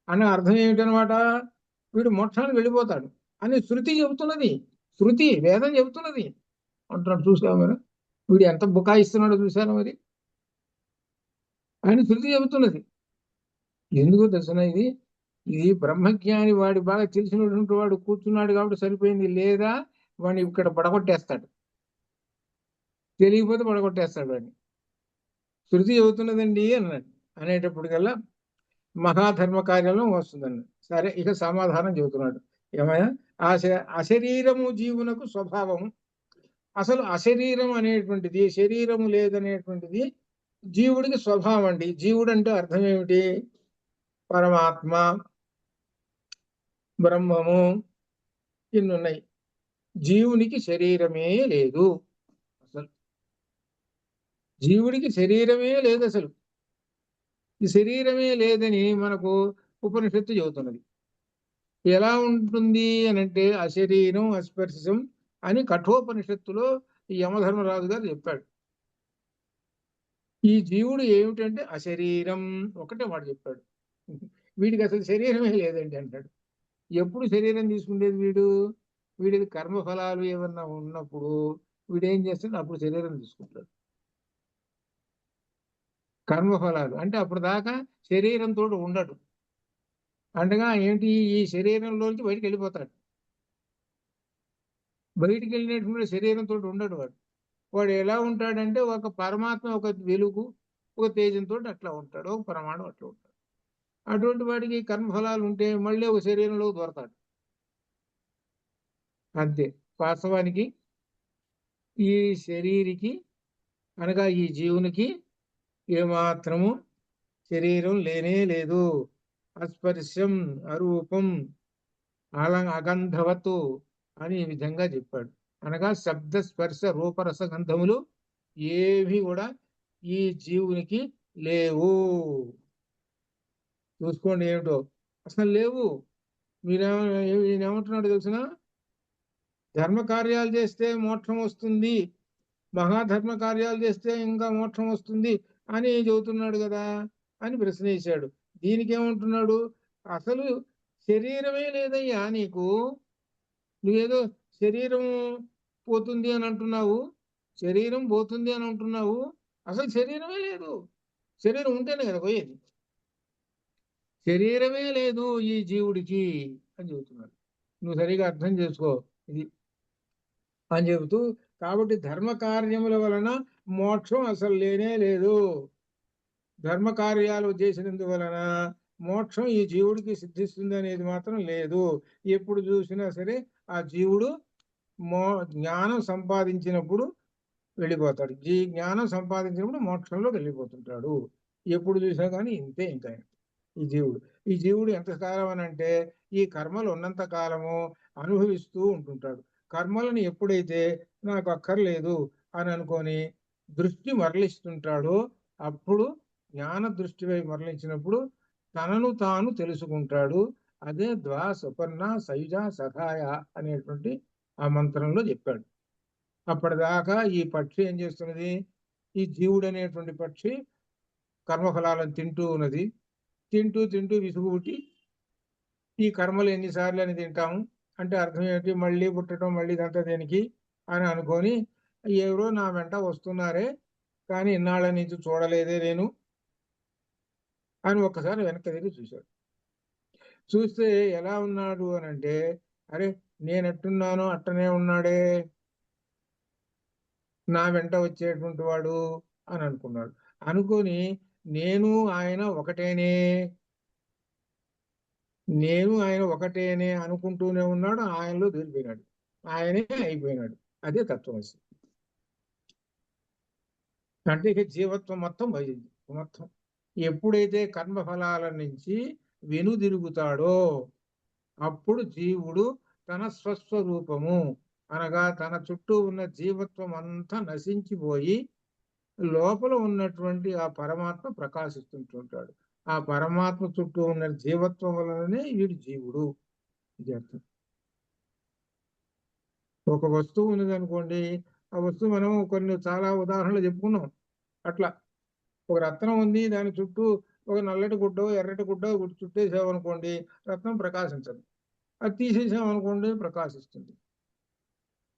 అనే అర్థం ఏమిటనమాట? వీడు మోక్షానికి వెళ్ళిపోతాడు అని శృతి చెబుతున్నది. శృతి వేదం చెబుతున్నది అంటున్నాడు. చూసావు మరి వీడు ఎంత బుకాయిస్తున్నాడో చూసారా మరి? ఆయన శృతి చెబుతున్నది. ఎందుకు తెలుసిన ఇది? ఇది బ్రహ్మజ్ఞాని వాడి బాగా తెలిసినటువంటి వాడు కూర్చున్నాడు కాబట్టి సరిపోయింది. లేదా వాడిని ఇక్కడ పడగొట్టేస్తాడు, తెలియకపోతే పడగొట్టేస్తాడు వాడిని. శృతి చెబుతున్నదండి అన్నాడు. అనేటప్పటికల్లా మహాధర్మ కార్యాలను వస్తుందండి. సరే, ఇక సమాధానం చెబుతున్నాడు. ఏమయ్యా? అశరీరము జీవునకు స్వభావము. అసలు అశరీరం అనేటువంటిది, శరీరము లేదనేటువంటిది జీవుడికి స్వభావం అండి. జీవుడు అంటే అర్థం ఏమిటి? పరమాత్మ, బ్రహ్మము, ఇన్నున్నాయి. జీవునికి శరీరమే లేదు. అసలు జీవుడికి శరీరమే లేదు. అసలు ఈ శరీరమే లేదని మనకు ఉపనిషత్తు చెబుతున్నది. ఎలా ఉంటుంది అనంటే అశరీరం అస్పర్శం అని కఠోపనిషత్తులో ఈ యమధర్మరాజు గారు చెప్పాడు. ఈ జీవుడు ఏమిటంటే అశరీరం ఒకటే వాడు చెప్పాడు. వీడికి అసలు శరీరమే లేదండి అంటాడు. ఎప్పుడు శరీరం తీసుకునేది వీడు? వీడికి కర్మఫలాలు ఏమన్నా ఉన్నప్పుడు వీడేం చేస్తాడు? అప్పుడు శరీరం తీసుకుంటాడు. కర్మఫలాలు అంటే అప్పుడు దాకా శరీరంతో ఉండడు. అండగా ఏంటి? ఈ శరీరంలోంచి బయటికి వెళ్ళిపోతాడు. బయటికి వెళ్ళినటువంటి శరీరంతో ఉండడు వాడు. వాడు ఎలా ఉంటాడంటే ఒక పరమాత్మ, ఒక వెలుగు, ఒక తేజంతో అట్లా ఉంటాడు. ఒక ప్రమాణం అట్లా ఉంటాడు. అటువంటి వాడికి కర్మఫలాలు ఉంటే మళ్ళీ ఒక శరీరంలో దొరతాడు. అంతే. వాస్తవానికి ఈ శరీరికి అనగా ఈ జీవునికి ఏమాత్రము శరీరం లేనే లేదు. అస్పర్శం, అరూపం, అగంధవతు అని ఈ విధంగా చెప్పాడు. అనగా శబ్ద స్పర్శ రూపరస గంధములు ఏవి కూడా ఈ జీవునికి లేవు. చూసుకోండి ఏమిటో అసలు లేవు. ఈయనేమంటున్నాడు తెలిసిన? ధర్మ కార్యాలు చేస్తే మోక్షం వస్తుంది, మహాధర్మ కార్యాలు చేస్తే ఇంకా మోక్షం వస్తుంది అని చెబుతున్నాడు కదా అని ప్రశ్న వేశాడు. దీనికి ఏమంటున్నాడు? అసలు శరీరమే లేదయ్యా నీకు. నువ్వేదో శరీరం పోతుంది అని అంటున్నావు, శరీరం పోతుంది అని అంటున్నావు. అసలు శరీరమే లేదు. శరీరం ఉంటేనే కదా పోయేది. శరీరమే లేదు ఈ జీవుడికి అని చెబుతున్నాడు. నువ్వు సరిగా అర్థం చేసుకో ఇది అని చెబుతూ, కాబట్టి ధర్మ కార్యముల వలన మోక్షం అసలు లేనే లేదు. ధర్మ కార్యాలు చేసినందువలన మోక్షం ఈ జీవుడికి సిద్ధిస్తుంది అనేది మాత్రం లేదు. ఎప్పుడు చూసినా సరే ఆ జీవుడు జ్ఞానం సంపాదించినప్పుడు వెళ్ళిపోతాడు. జ్ఞానం సంపాదించినప్పుడు మోక్షంలోకి వెళ్ళిపోతుంటాడు. ఎప్పుడు చూసినా కానీ ఇంతే. ఇంకా ఈ జీవుడు ఎంతకాలం అని అంటే ఈ కర్మలు ఉన్నంత కాలము అనుభవిస్తూ ఉంటుంటాడు. కర్మలను ఎప్పుడైతే నాకు అక్కర్లేదు అని అనుకొని దృష్టి మరలిస్తుంటాడో అప్పుడు జ్ఞాన దృష్టి వైపు మరలించినప్పుడు తనను తాను తెలుసుకుంటాడు. అదే ద్వా సుపర్ణ సయుజ సహాయ అనేటువంటి ఆ మంత్రంలో చెప్పాడు. అప్పటిదాకా ఈ పక్షి ఏం చేస్తున్నది? ఈ జీవుడు అనేటువంటి పక్షి కర్మఫలాలను తింటూ ఉన్నది. తింటూ తింటూ విసుగు పుట్టి ఈ కర్మలు ఎన్నిసార్లు అని తింటాము అంటే అర్థం ఏంటి? మళ్ళీ పుట్టడం, మళ్ళీ ఇదంతా దేనికి అని అనుకొని ఎవరో నా వెంట వస్తున్నారే కానీ ఇన్నాళ్ళ నుంచి చూడలేదే నేను అని ఒక్కసారి వెనక్కి తిరిగి చూశాడు. చూస్తే ఎలా ఉన్నాడు అని అంటే, అరే నేను ఎట్టున్నానో అట్టనే ఉన్నాడే నా వెంట వచ్చేటువంటి వాడు అని అనుకున్నాడు. అనుకొని నేను ఆయన ఒకటేనే, నేను ఆయన ఒకటేనే అనుకుంటూనే ఉన్నాడు, ఆయనలో దూరిపోయినాడు, ఆయనే అయిపోయినాడు. అదే తత్వమసి. అంటే ఇక జీవత్వం మొత్తం పోయింది. మొత్తం ఎప్పుడైతే కర్మఫలాల నుంచి వెనుదిరుగుతాడో అప్పుడు జీవుడు తన స్వస్వరూపము అనగా తన చుట్టూ ఉన్న జీవత్వం అంతా నశించిపోయి లోపల ఉన్నటువంటి ఆ పరమాత్మ ప్రకాశిస్తుంటుంటాడు. ఆ పరమాత్మ చుట్టూ ఉన్న జీవత్వం వలననే వీడు జీవుడు. ఇది అర్థం. ఒక వస్తువు ఉన్నదనుకోండి, ఆ వస్తువు మనం కొన్ని చాలా ఉదాహరణలు చెప్పుకున్నాం. అట్లా ఒక రత్నం ఉంది, దాని చుట్టూ ఒక నల్లటి గుడ్డో ఎర్రటి గుడ్డో చుట్టేసామనుకోండి, రత్నం ప్రకాశించదు. అది తీసేసామనుకోండి ప్రకాశిస్తుంది.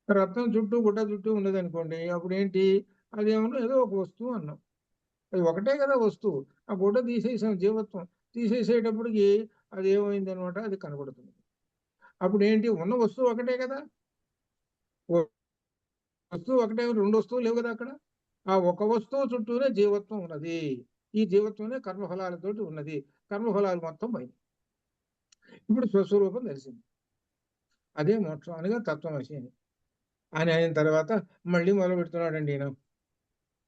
రత్నం చుట్టూ గుడ్డ చుట్టూ ఉండదు అనుకోండి, అప్పుడు ఏంటి, అదేమన్నా ఏదో ఒక వస్తువు అన్నాం. అది ఒకటే కదా వస్తువు. ఆ గుడ్డ తీసేసాం, జీవత్వం తీసేసేటప్పటికి అది ఏమైంది అనమాట, అది కనబడుతుంది. అప్పుడు ఏంటి, ఉన్న వస్తువు ఒకటే కదా, వస్తువు ఒకటే, రెండు వస్తువులు లేవు కదా అక్కడ. ఆ ఒక వస్తువు చుట్టూనే జీవత్వం ఉన్నది. ఈ జీవత్వమే కర్మఫలాలతోటి ఉన్నది. కర్మఫలాలు మొత్తం పోయింది. ఇప్పుడు స్వస్వరూపం తెలిసింది. అదే మోక్షం అనగా తత్వమసి అని అయిన తర్వాత మళ్ళీ మొదలు పెడుతున్నాడండి ఈయన.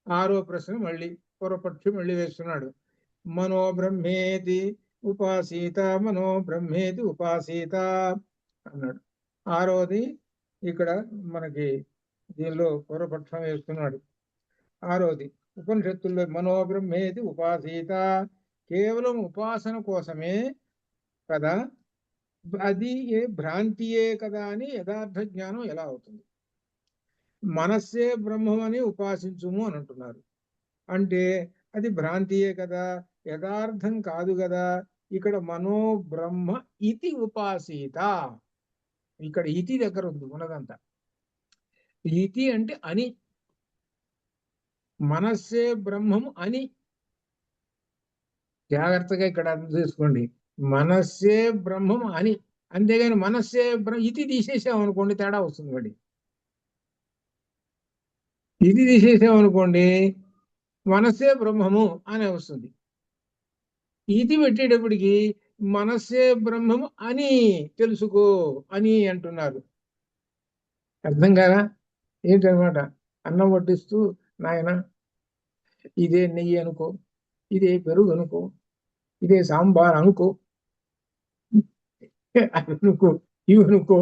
6వ ప్రశ్న మళ్ళీ పూర్వపక్షి మళ్ళీ వేస్తున్నాడు. మనో బ్రహ్మేతి ఉపాసీత, మనో బ్రహ్మేతి ఉపాసీత అన్నాడు. 6వది ఇక్కడ మనకి దీనిలో పూర్వపక్షం వేస్తున్నాడు. 6వది ఉపనిషత్తుల్లో మనో బ్రహ్మేతి ఉపాసీత, కేవలం ఉపాసన కోసమే కదా, అది ఏ భ్రాంతియే కదా అని యథార్థ జ్ఞానం ఎలా అవుతుంది? మనస్సే బ్రహ్మం అని ఉపాసించుము అని అంటున్నారు. అంటే అది భ్రాంతియే కదా, యథార్థం కాదు కదా. ఇక్కడ మనో బ్రహ్మ ఇతి ఉపాసీత, ఇక్కడ ఇతి దగ్గర ఉంది ఉన్నదంతా. ఇతి అంటే అని, మనస్సే బ్రహ్మము అని. జాగ్రత్తగా ఇక్కడ అర్థం చేసుకోండి. మనస్సే బ్రహ్మము అని, అంతేగాని మనస్సే ఇతి తీసేసామనుకోండి తేడా వస్తుంది. వాడి ఇది తీసేసామనుకోండి మనస్సే బ్రహ్మము అనే వస్తుంది. ఇది పెట్టేటప్పటికి మనస్సే బ్రహ్మము అని తెలుసుకో అని అంటున్నారు. అర్థం కాదా? ఏంటనమాట, అన్నం వడ్డిస్తూ నాయన ఇదే నెయ్యి అనుకో, ఇదే పెరుగు అనుకో, ఇదే సాంబార్ అనుకో, అది అనుకో, ఇవి అనుకో,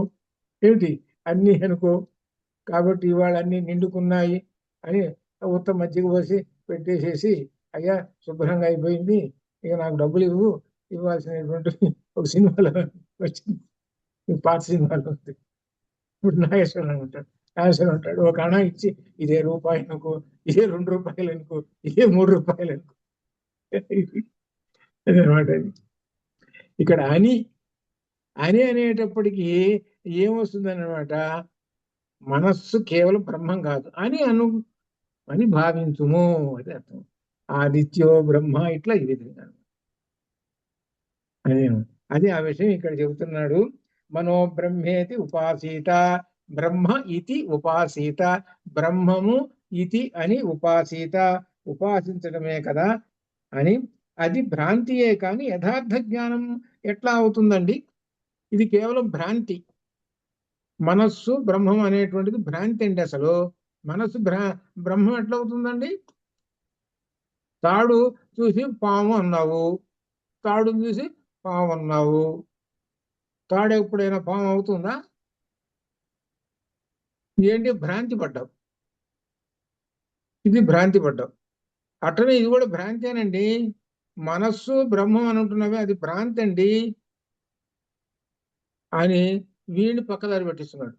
ఏమిటి అన్నీ అనుకో, కాబట్టి ఇవాళ అన్ని నిండుకున్నాయి అని ఉత్తమ మజ్జిగ పోసి పెట్టేసేసి, అయ్యా శుభ్రంగా అయిపోయింది, ఇక నాకు డబ్బులు ఇవ్వాల్సినటువంటి ఒక సినిమాలో వచ్చింది, పాత సినిమాలో ఉంది. ఇప్పుడు నాగేశ్వరరావు ఉంటాడు, నాగేశ్వరం ఉంటాడు, ఒక అణ ఇచ్చి ఇదే రూపాయి అనుకో, ఇదే 2 రూపాయలు అనుకో, ఇదే 3 రూపాయలు అనుకో, అదనమాట. ఇక్కడ అని అని అనేటప్పటికీ ఏమొస్తుందన్నమాట, మనస్సు కేవలం బ్రహ్మం కాదు అని భావించుము, అది అర్థం. ఆదిత్యో బ్రహ్మ, ఇట్లా ఈ విధంగా అదే అది ఆ విషయం ఇక్కడ చెబుతున్నాడు. మనో బ్రహ్మేతి ఉపాసీత, బ్రహ్మ ఇతి ఉపాసీత, బ్రహ్మము ఇతి అని ఉపాసీత, ఉపాసించడమే కదా అని. అది భ్రాంతియే కానీ యథార్థ జ్ఞానం ఎట్లా అవుతుందండి? ఇది కేవలం భ్రాంతి. మనస్సు బ్రహ్మం అనేటువంటిది భ్రాంతి అండి. అసలు మనస్సు బ్రహ్మం ఎట్లా అవుతుందండి? తాడు చూసి పాము అన్నావు, తాడును చూసి పాము అన్నావు, తాడు ఎప్పుడైనా పాము అవుతుందా? ఏంటి, భ్రాంతి పడ్డావు, ఇది భ్రాంతి పడ్డావు. అట్లనే ఇది కూడా భ్రాంతేనండి. మనస్సు బ్రహ్మం అని అంటున్నవి, అది భ్రాంతి అండి అని వీడిని పక్కదారి పట్టిస్తున్నాడు.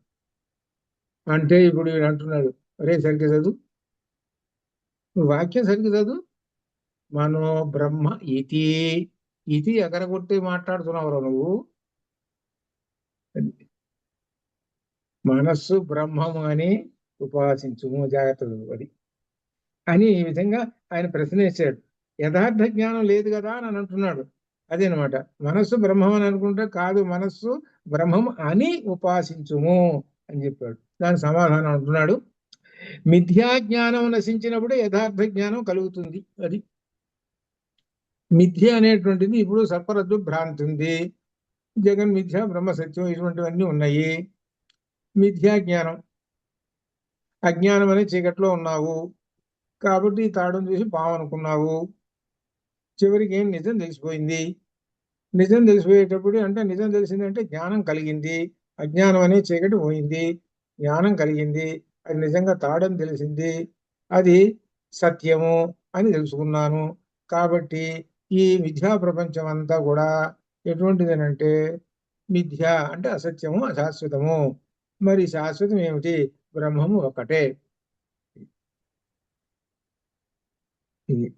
అంటే ఇప్పుడు వీడు అంటున్నాడు, అరే సరిగ్గా చదువు, నువ్వు వాక్యం సరిగ్గా చదువు. మనో బ్రహ్మ ఇతి, ఇది ఎగరగొట్టి మాట్లాడుతున్నావు నువ్వు. మనస్సు బ్రహ్మము అని ఉపాసించుము, జాగ్రత్తలు అది అని ఈ విధంగా ఆయన ప్రశ్నించాడు. యథార్థ జ్ఞానం లేదు కదా అని అంటున్నాడు. అదేనమాట, మనస్సు బ్రహ్మం అని అనుకుంటే కాదు, మనస్సు బ్రహ్మం అని ఉపాసించుము అని చెప్పాడు. దాని సమాధానం అంటున్నాడు, మిథ్యా జ్ఞానం నశించినప్పుడు యథార్థ జ్ఞానం కలుగుతుంది. అది మిథ్య అనేటువంటిది ఇప్పుడు సర్పరజ్జు భ్రాంతి ఉంది, జగన్ మిథ్య బ్రహ్మ సత్యం ఇటువంటివన్నీ ఉన్నాయి. మిథ్యా జ్ఞానం, అజ్ఞానం అనే చీకట్లో ఉన్నావు కాబట్టి ఈ తాడును చూసి పాము అనుకున్నావు. చివరికి ఏం నిజం తెలిసిపోయింది. నిజం తెలిసిపోయేటప్పుడు అంటే నిజం తెలిసిందంటే జ్ఞానం కలిగింది, అజ్ఞానం అనే చీకటి పోయింది, జ్ఞానం కలిగింది, అది నిజంగా తాడని తెలిసింది, అది సత్యము అని తెలుసుకున్నాను. కాబట్టి ఈ మిథ్యా ప్రపంచం అంతా కూడా ఎటువంటిదేనంటే మిథ్య అంటే అసత్యము, అశాశ్వతము. మరి శాశ్వతం ఏమిటి? బ్రహ్మము ఒకటే. ఇది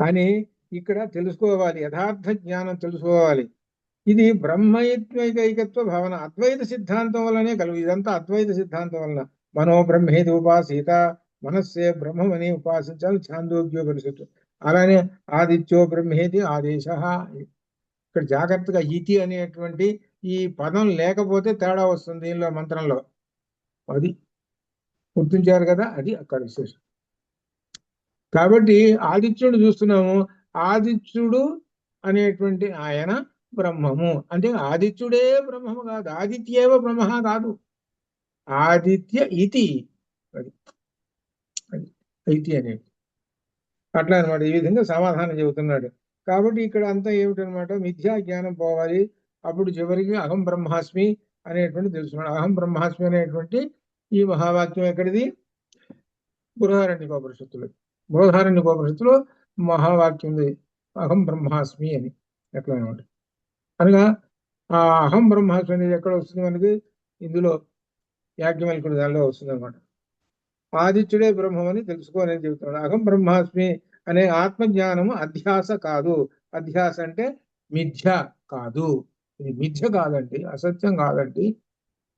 అని ఇక్కడ తెలుసుకోవాలి, యథార్థ జ్ఞానం తెలుసుకోవాలి. ఇది బ్రహ్మైత్వైకత్వ భావన అద్వైత సిద్ధాంతం వల్లనే కలుగు. ఇదంతా అద్వైత సిద్ధాంతం వలన. మనో బ్రహ్మేది ఉపాసీత, మనస్సే బ్రహ్మమని ఉపాసించాలి ఛాందోగ్యోపనిషత్తు. అలానే ఆదిత్యో బ్రహ్మేది ఆదేశ. ఇక్కడ జాగ్రత్తగా ఇతి అనేటువంటి ఈ పదం లేకపోతే తేడా వస్తుంది దీనిలో మంత్రంలో. అది గుర్తించారు కదా, అది అక్కడ విశేషం. కాబట్టి ఆదిత్యుడు చూస్తున్నాము, ఆదిత్యుడు అనేటువంటి ఆయన బ్రహ్మము అంటే ఆదిత్యుడే బ్రహ్మము కాదు, ఆదిత్యేవ బ్రహ్మ కాదు, ఆదిత్య ఇతి. అది ఇతి అనేది అట్లా అనమాట. ఈ విధంగా సమాధానం చెబుతున్నాడు. కాబట్టి ఇక్కడ అంతా ఏమిటనమాట, మిథ్యా జ్ఞానం పోవాలి. అప్పుడు చివరికి అహం బ్రహ్మాస్మి అనేటువంటి తెలుసుకున్నాడు. అహం బ్రహ్మాస్మి అనేటువంటి ఈ మహావాక్యం ఎక్కడిది? బృహదారణ్యకోపనిషత్తులో. బృహదారణ్యకోపనిషత్తులో మహావాక్యం ఉంది, అహం బ్రహ్మాస్మి అని. ఎట్లా అనమాట అనగా ఆ అహం బ్రహ్మాస్మి అనేది ఎక్కడ వస్తుంది మనకి? ఇందులో యాజ్ఞవల్కుడి దానిలో వస్తుంది అనమాట. ఆదిత్యుడే బ్రహ్మమని తెలుసుకోవాలని చెబుతున్నాడు. అహం బ్రహ్మాస్మి అనే ఆత్మజ్ఞానము అధ్యాస కాదు. అధ్యాస అంటే మిథ్య కాదు. ఇది మిథ్య కాదండి, అసత్యం కాదండి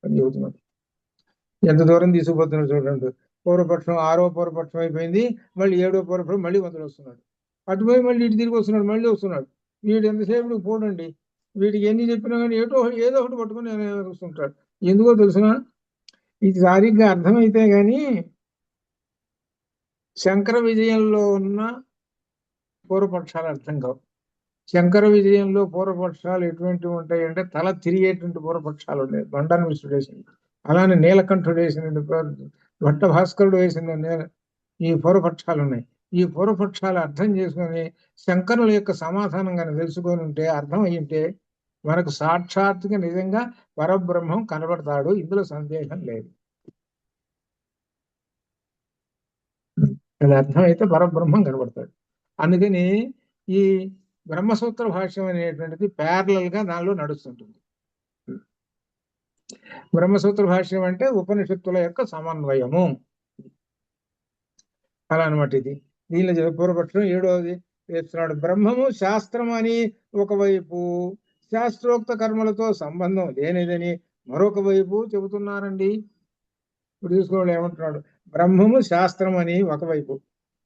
అని చెబుతున్నాడు. ఎంత దూరం తీసుకుపోతున్నాడు చూడండి. పూర్వపక్షం 6వ పూర్వపక్షం అయిపోయింది, మళ్ళీ 7వ పూర్వపక్షం మళ్ళీ మొదలు వస్తున్నాడు. అటుపోయి మళ్ళీ ఇటు తిరిగి వస్తున్నాడు, మళ్ళీ వస్తున్నాడు. వీడు ఎంతసేపు పోడండి, వీడికి ఎన్ని చెప్పినా కానీ ఏదో ఒకటి పట్టుకుని వస్తుంటాడు. ఎందుకో తెలుసిన, ఇది సరిగ్గా అర్థమైతే గాని శంకర విజయంలో ఉన్న పూర్వపక్షాలు అర్థం కావు. శంకర విజయంలో పూర్వపక్షాలు ఎటువంటివి ఉంటాయి అంటే తల తిరిగేటువంటి పూర్వపక్షాలు ఉన్నాయి. బండాను విష్ణుడు వేసింది, అలానే నీలకంఠుడు వేసిన, భట్ట భాస్కరుడు వేసిన ఈ పూర్వపక్షాలు ఉన్నాయి. ఈ పూర్వపక్షాలు అర్థం చేసుకొని శంకరుల యొక్క సమాధానం కానీ తెలుసుకొని ఉంటే, అర్థం అయి ఉంటే మనకు సాక్షాత్తుగా నిజంగా పరబ్రహ్మం కనబడతాడు, ఇందులో సందేహం లేదు. అది అర్థమైతే పరబ్రహ్మం కనబడతాడు. అందుకని ఈ బ్రహ్మసూత్ర భాష్యం అనేటువంటిది ప్యారలల్ గా దానిలో నడుస్తుంటుంది. బ్రహ్మసూత్ర భాష్యం అంటే ఉపనిషత్తుల యొక్క సమన్వయము, అలా అనమాట. ఇది దీనిలో పూర్వపక్షం 7వది వేస్తున్నాడు. బ్రహ్మము శాస్త్రం అని ఒకవైపు, శాస్త్రోక్త కర్మలతో సంబంధం లేనిదని మరొక వైపు చెబుతున్నారండి. ఇప్పుడు తీసుకోవాలి ఏమంటున్నాడు, బ్రహ్మము శాస్త్రం అని ఒకవైపు,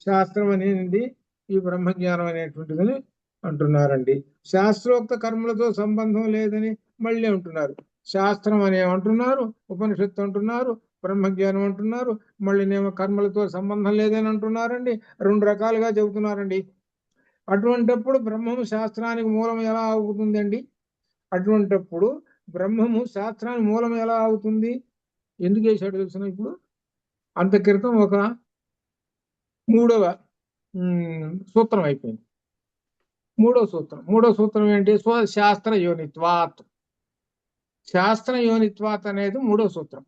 శాస్త్రం అనేది ఈ బ్రహ్మజ్ఞానం అనేటువంటిదని అంటున్నారండి. శాస్త్రోక్త కర్మలతో సంబంధం లేదని మళ్ళీ అంటున్నారు. శాస్త్రం అని అంటున్నారు, ఉపనిషత్తు అంటున్నారు, బ్రహ్మజ్ఞానం అంటున్నారు, మళ్ళీనేమో కర్మలతో సంబంధం లేదని అంటున్నారండి. 2 రకాలుగా చెబుతున్నారండి. అటువంటప్పుడు బ్రహ్మము శాస్త్రానికి మూలం ఎలా అవుతుందండి? అటువంటప్పుడు బ్రహ్మము శాస్త్రానికి మూలం ఎలా అవుతుంది? ఎందుకు వేశాడు తెలుసిన? ఇప్పుడు అంత క్రితం ఒక 3వ సూత్రం అయిపోయింది. 3వ సూత్రం ఏంటి? స్వశాస్త్ర యోనిత్వాత్. శాస్త్ర యోనిత్వాత్ అనేది 3వ సూత్రం.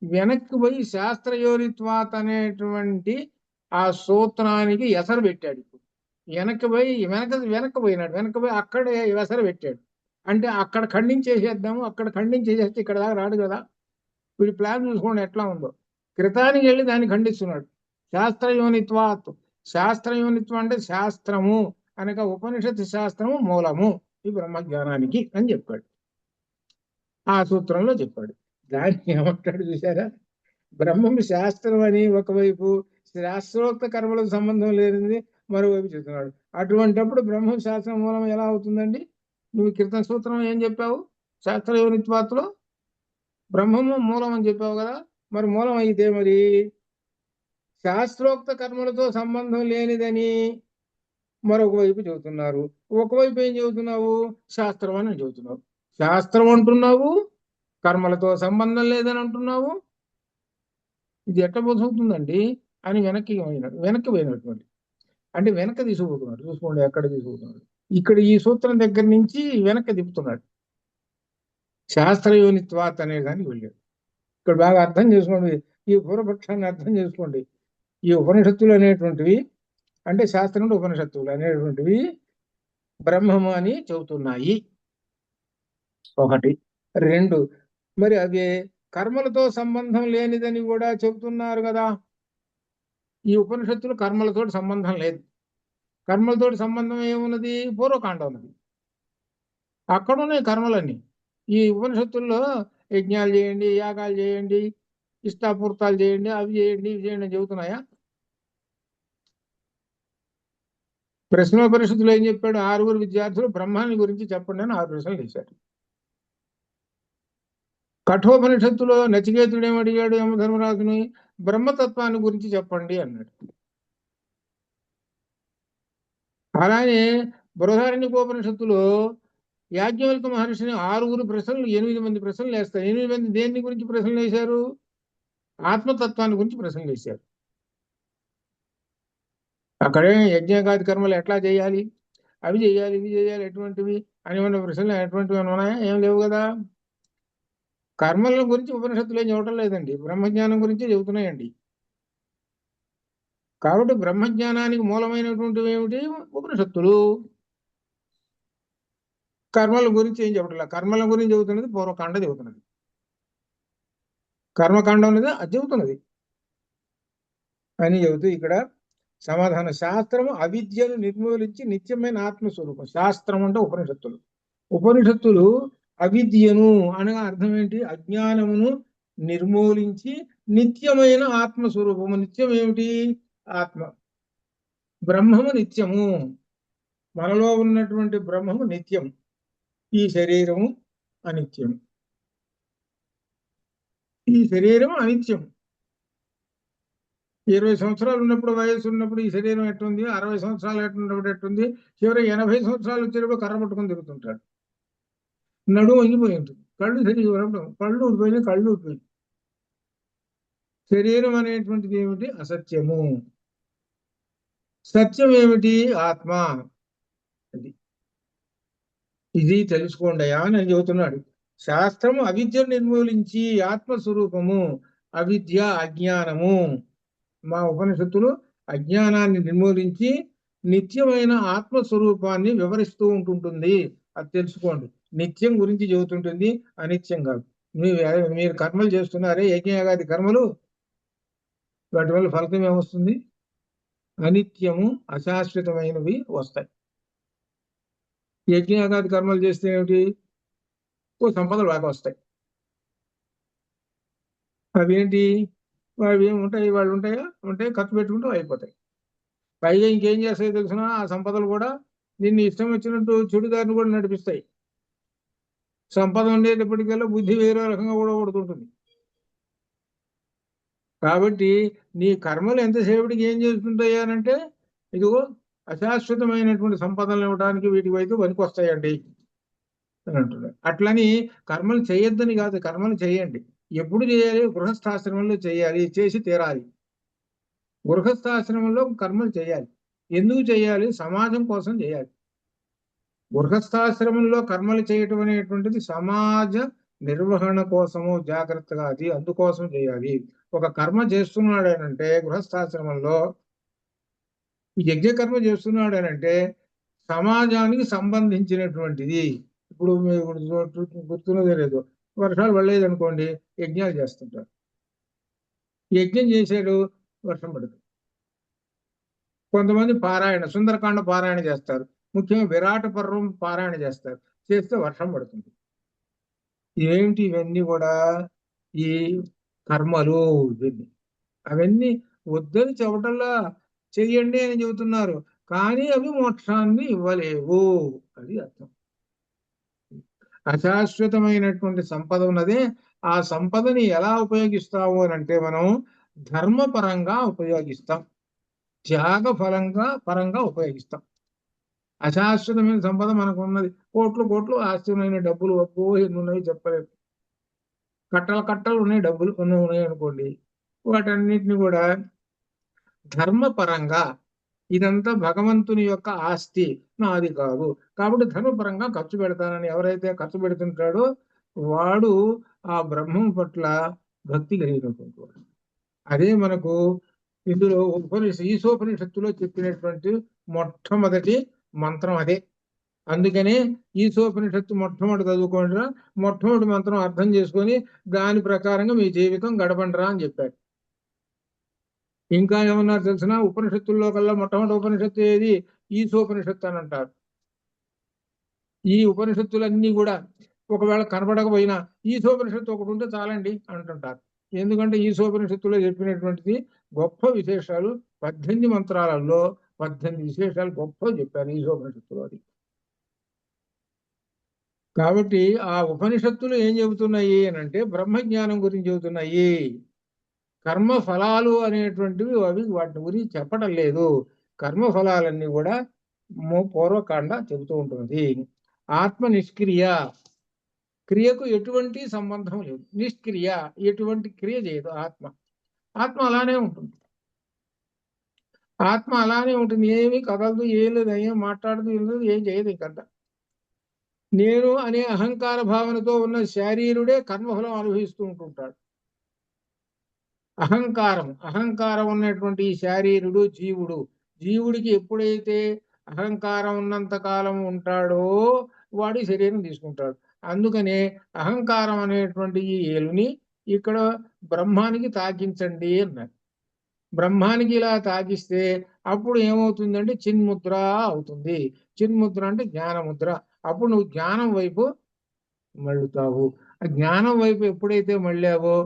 వెనక్కి పోయి శాస్త్ర యోనిత్వాత్ అనేటువంటి ఆ సూత్రానికి ఎసరు పెట్టాడు. ఇప్పుడు వెనక్కి పోయి వెనక్కి పోయి అక్కడే ఎసరు పెట్టాడు. అంటే అక్కడ ఖండించేసేద్దాము, అక్కడ ఖండించేసేస్తే ఇక్కడ దాకా రాడు కదా. వీడి ప్లాన్ చూసుకోండి ఎట్లా ఉందో. క్రితానికి వెళ్ళి దాన్ని ఖండిస్తున్నాడు. శాస్త్రయోనిత్వాత్. శాస్త్రయోనిత్వం అంటే శాస్త్రము అనగా ఉపనిషత్తు శాస్త్రము మూలము ఈ బ్రహ్మజ్ఞానానికి అని చెప్పాడు. ఆ సూత్రంలో చెప్పాడు. దాన్ని ఏమంటాడు చూసారా? బ్రహ్మం శాస్త్రం అని ఒకవైపు, శాస్త్రోక్త కర్మలకు సంబంధం లేనిది మరోవైపు చెప్తున్నాడు. అటువంటిప్పుడు బ్రహ్మం శాస్త్రం మూలం ఎలా అవుతుందండి? నువ్వు క్రితం సూత్రం ఏం చెప్పావు? శాస్త్రయోనిత్వాత్లో బ్రహ్మము మూలం అని చెప్పావు కదా. మరి మూలం అయితే మరి శాస్త్రోక్త కర్మలతో సంబంధం లేనిదని మరొక వైపు చెబుతున్నారు. ఒకవైపు ఏం చెబుతున్నావు? శాస్త్రం అని చెబుతున్నావు. శాస్త్రం అంటున్నావు, కర్మలతో సంబంధం లేదని అంటున్నావు. ఇది ఎట్లా బోధవుతుందండి అని వెనక్కి పోయినటువంటి అంటే వెనక్కి తీసుకుపోతున్నాడు. చూసుకోండి ఎక్కడ తీసుకుపోతున్నాడు. ఇక్కడ ఈ సూత్రం దగ్గర నుంచి వెనక్కి తిప్పుతున్నాడు. శాస్త్రయోనిత్వాత్ అనే దానికి వెళ్ళాడు. ఇక్కడ బాగా అర్థం చేసుకోండి. ఈ పూర్వపక్షాన్ని అర్థం చేసుకోండి. ఈ ఉపనిషత్తులు అనేటువంటివి అంటే శాస్త్రంలో ఉపనిషత్తులు అనేటువంటివి బ్రహ్మము అని చెబుతున్నాయి. ఒకటి. రెండు, మరి అవి కర్మలతో సంబంధం లేనిదని కూడా చెబుతున్నారు కదా. ఈ ఉపనిషత్తులు కర్మలతో సంబంధం లేదు. కర్మలతో సంబంధం ఏమున్నది? పూర్వకాండ ఉన్నది. అక్కడ ఉన్నాయి కర్మలన్నీ. ఈ ఉపనిషత్తుల్లో యజ్ఞాలు చేయండి, యాగాలు చేయండి, ఇష్టాపూర్తాలు చేయండి, అవి చేయండి, ఇవి చేయండి అని చెబుతున్నాయా? ప్రశ్నోపనిషత్తులు ఏం చెప్పాడు? 6 విద్యార్థులు బ్రహ్మాన్ని గురించి చెప్పండి అని 6 ప్రశ్నలు వేశారు. కఠోపనిషత్తులో నచికేతుడు ఏమడిగాడు యమధర్మరాజుని? బ్రహ్మతత్వాన్ని గురించి చెప్పండి అన్నాడు. అలానే బృహదారణ్యకోపనిషత్తులో యాజ్ఞవల్క మహర్షిని 6 ప్రశ్నలు 8 మంది ప్రశ్నలు వేస్తారు. 8 మంది దేని గురించి ప్రశ్నలు వేశారు? ఆత్మతత్వాన్ని గురించి ప్రశ్నలు వేశారు. అక్కడే యజ్ఞాగాది కర్మలు ఎట్లా చేయాలి, అవి చేయాలి, ఇవి చేయాలి, ఎటువంటివి అని ఉన్న ప్రశ్నలు ఎటువంటివి ఉన్నాయా? ఏం లేవు కదా. కర్మల గురించి ఉపనిషత్తులు ఏం చెప్పడం లేదండి, బ్రహ్మజ్ఞానం గురించి చెబుతున్నాయండి. కాబట్టి బ్రహ్మజ్ఞానానికి మూలమైనటువంటివి ఏమిటి? ఉపనిషత్తులు. కర్మల గురించి ఏం చెప్పట్లేదు. కర్మల గురించి చెబుతున్నది పూర్వకాండ చెబుతున్నది. కర్మకాండం అనేది అది చెబుతున్నది అని చెబుతూ ఇక్కడ సమాధానం. శాస్త్రము అవిద్యను నిర్మూలించి నిత్యమైన ఆత్మస్వరూపం. శాస్త్రం అంటే ఉపనిషత్తులు. ఉపనిషత్తులు అవిద్యను అనగా అర్థం ఏంటి? అజ్ఞానమును నిర్మూలించి నిత్యమైన ఆత్మస్వరూపము. నిత్యం ఏమిటి? ఆత్మ. బ్రహ్మము నిత్యము. మనలో ఉన్నటువంటి బ్రహ్మము నిత్యం. ఈ శరీరము అనిత్యం. ఈ శరీరం అనిత్యం. 20 సంవత్సరాలు ఉన్నప్పుడు, వయసు ఉన్నప్పుడు ఈ శరీరం ఎట్టుంది, 60 సంవత్సరాలు ఎట్టున్నప్పుడు ఎట్టుంది, చివరి 80 సంవత్సరాలు వచ్చేటప్పుడు కర్ర పట్టుకొని తిరుగుతుంటాడు. నడుము వంగిపోయి ఉంటుంది, కళ్ళు సరిగ్గా కళ్ళు ఊడిపోయినాయి, కళ్ళు ఊడిపోయింది. శరీరం అనేటువంటిది ఏమిటి? అసత్యము. సత్యం ఏమిటి? ఆత్మ. ఇది తెలుసుకోండి అని చెబుతున్నాడు. శాస్త్రము అవిద్యను నిర్మూలించి ఆత్మస్వరూపము. అవిద్య అజ్ఞానము. మా ఉపనిషత్తులు అజ్ఞానాన్ని నిర్మూలించి నిత్యమైన ఆత్మస్వరూపాన్ని వివరిస్తూ ఉంటుంటుంది. అది తెలుసుకోండి. నిత్యం గురించి చెబుతుంటుంది, అనిత్యం కాదు. మీరు కర్మలు చేస్తున్నారే, యజ్ఞయాగాది కర్మలు, వాటి వల్ల ఫలితం ఏమొస్తుంది? అనిత్యము అశాశ్వతమైనవి వస్తాయి. యజ్ఞయాగాది కర్మలు చేస్తే ఏమిటి? సంపదలు బాగా వస్తాయి. అవేంటి? అవి ఏమి ఉంటాయి? వాళ్ళు ఉంటాయి, ఖర్చు పెట్టుకుంటూ అయిపోతాయి. పైగా ఇంకేం చేస్తాయి తెలిసిన? ఆ సంపదలు కూడా నిన్ను ఇష్టం వచ్చినట్టు చెడుదారిని కూడా నడిపిస్తాయి. సంపద ఉండేటప్పటికల్లా బుద్ధి వేరే రకంగా కూడా కొడుతుంటుంది. కాబట్టి నీ కర్మలు ఎంతసేపటికి ఏం చేస్తుంటాయి అనంటే, ఇదిగో అశాశ్వతమైనటువంటి సంపదలు ఇవ్వడానికి వీటి వైపు పనికి వస్తాయండి అని అంటున్నారు. అట్లని కర్మలు చేయొద్దని కాదు, కర్మలు చేయండి. ఎప్పుడు చేయాలి? గృహస్థాశ్రమంలో చేయాలి, చేసి తీరాలి. గృహస్థాశ్రమంలో కర్మలు చేయాలి. ఎందుకు చేయాలి? సమాజం కోసం చేయాలి. గృహస్థాశ్రమంలో కర్మలు చేయటం అనేటువంటిది సమాజ నిర్వహణ కోసము, జాగ్రత్తగా అది అందుకోసం చేయాలి. ఒక కర్మ చేస్తున్నాడనంటే గృహస్థాశ్రమంలో యజ్ఞకర్మ చేస్తున్నాడనంటే సమాజానికి సంబంధించినటువంటిది. ఇప్పుడు మీకు గుర్తున్నదే లేదు, వర్షాలు పడలేదు అనుకోండి, యజ్ఞాలు చేస్తుంటారు. యజ్ఞం చేశాడు, వర్షం పడుతుంది. కొంతమంది పారాయణ, సుందరకాండ పారాయణ చేస్తారు. ముఖ్యంగా విరాట పర్వం పారాయణ చేస్తారు. చేస్తే వర్షం పడుతుంది. ఏంటి ఇవన్నీ కూడా? ఈ కర్మలు ఇవన్నీ. అవన్నీ వద్దని చెప్పటంలా చెయ్యండి అని చెబుతున్నారు, కానీ అవి మోక్షాన్ని ఇవ్వలేవు. అది అర్థం. అశాశ్వతమైనటువంటి సంపద ఉన్నదే. ఆ సంపదని ఎలా ఉపయోగిస్తాము అని అంటే మనం ధర్మపరంగా ఉపయోగిస్తాం, త్యాగ పరంగా ఉపయోగిస్తాం. అశాశ్వతమైన సంపద మనకు ఉన్నది. కోట్లు కోట్లు ఆస్తిమైన డబ్బులు అబ్బో ఎన్ని ఉన్నాయి చెప్పలేదు. కట్టలు కట్టలు ఉన్నాయి డబ్బులు ఉన్నాయి అనుకోండి. వాటన్నిటిని కూడా ధర్మపరంగా ఇదంతా భగవంతుని యొక్క ఆస్తి, నాది కాదు, కాబట్టి ధర్మపరంగా ఖర్చు పెడతానని ఎవరైతే ఖర్చు పెడుతుంటాడో వాడు ఆ బ్రహ్మం పట్ల భక్తి కలిగినటువంటి వాడు. అదే మనకు ఇందులో ఈశోపనిషత్తులో చెప్పినటువంటి మొట్టమొదటి మంత్రం అదే. అందుకనే ఈశోపనిషత్తు మొట్టమొదటి చదువుకోండి, మొట్టమొదటి మంత్రం అర్థం చేసుకొని దాని ప్రకారంగా మీ జీవితం గడపండిరా అని చెప్పారు. ఇంకా ఏమన్నారు తెలిసిన, ఉపనిషత్తుల్లో కల్లా మొట్టమొదటి ఉపనిషత్తు ఏది? ఈశోపనిషత్తు అని అంటారు. ఈ ఉపనిషత్తులన్నీ కూడా ఒకవేళ కనపడకపోయినా ఈశోపనిషత్తు ఒకటి ఉంటే చాలండి అంటుంటారు. ఎందుకంటే ఈశోపనిషత్తులో చెప్పినటువంటిది గొప్ప విశేషాలు 18 మంత్రాలలో 18 విశేషాలు గొప్ప చెప్పారు ఈశోపనిషత్తులో. అది కాబట్టి ఆ ఉపనిషత్తులు ఏం చెబుతున్నాయి అని అంటే బ్రహ్మజ్ఞానం గురించి చెబుతున్నాయి. కర్మ ఫలాలు అనేటువంటివి అవి వాటి గురించి చెప్పడం లేదు. కర్మ ఫలాలన్నీ కూడా పూర్వకాండ చెబుతూ ఉంటుంది. ఆత్మ నిష్క్రియ, క్రియకు ఎటువంటి సంబంధం లేదు. నిష్క్రియ, ఎటువంటి క్రియ చేయదు ఆత్మ. ఆత్మ అలానే ఉంటుంది. ఆత్మ అలానే ఉంటుంది, ఏమి కదలదు, ఏం లేదు, ఏం మాట్లాడదు, ఏం లేదు, ఏం చేయదు. ఇంకంతా నేను అనే అహంకార భావనతో ఉన్న శారీరుడే కర్మఫలం అనుభవిస్తూ ఉంటుంటాడు. అహంకారం ఉన్నటువంటి శారీరుడు జీవుడు. జీవుడికి ఎప్పుడైతే అహంకారం ఉన్నంత కాలం ఉంటాడో వాడి శరీరం తీసుకుంటాడు. అందుకనే అహంకారం అనేటువంటి ఈ ఏలుని ఇక్కడ బ్రహ్మానికి తాకించండి అన్నారు. బ్రహ్మానికి ఇలా తాకిస్తే అప్పుడు ఏమవుతుందంటే చిన్ముద్ర అవుతుంది. చిన్ముద్ర అంటే జ్ఞానముద్ర. అప్పుడు నువ్వు జ్ఞానం వైపు మళ్ళుతావు. ఆ జ్ఞానం వైపు ఎప్పుడైతే మళ్ళావో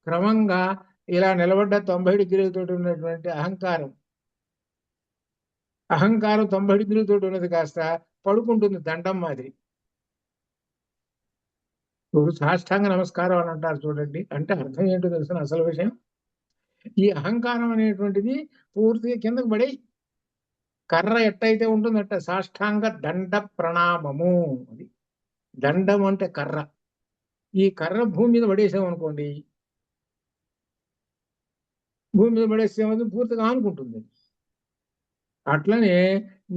క్రమంగా ఇలా నిలబడ్డ 90 డిగ్రీలతో ఉన్నటువంటి అహంకారం 90 డిగ్రీలతో ఉన్నది కాస్త పడుకుంటుంది దండం మాదిరి. ఇప్పుడు సాష్టాంగ నమస్కారం అని అంటారు చూడండి. అంటే అర్థం ఏంటో తెలుసిన అసలు విషయం, ఈ అహంకారం అనేటువంటిది పూర్తిగా కిందకు పడి కర్ర ఎట్టయితే ఉంటుందట సాష్టాంగ దండ ప్రణామము. అది దండం అంటే కర్ర. ఈ కర్ర భూమి మీద పడేసామనుకోండి, భూమి మీద పడేసేమది పూర్తిగా ఆనుకుంటుంది. అట్లనే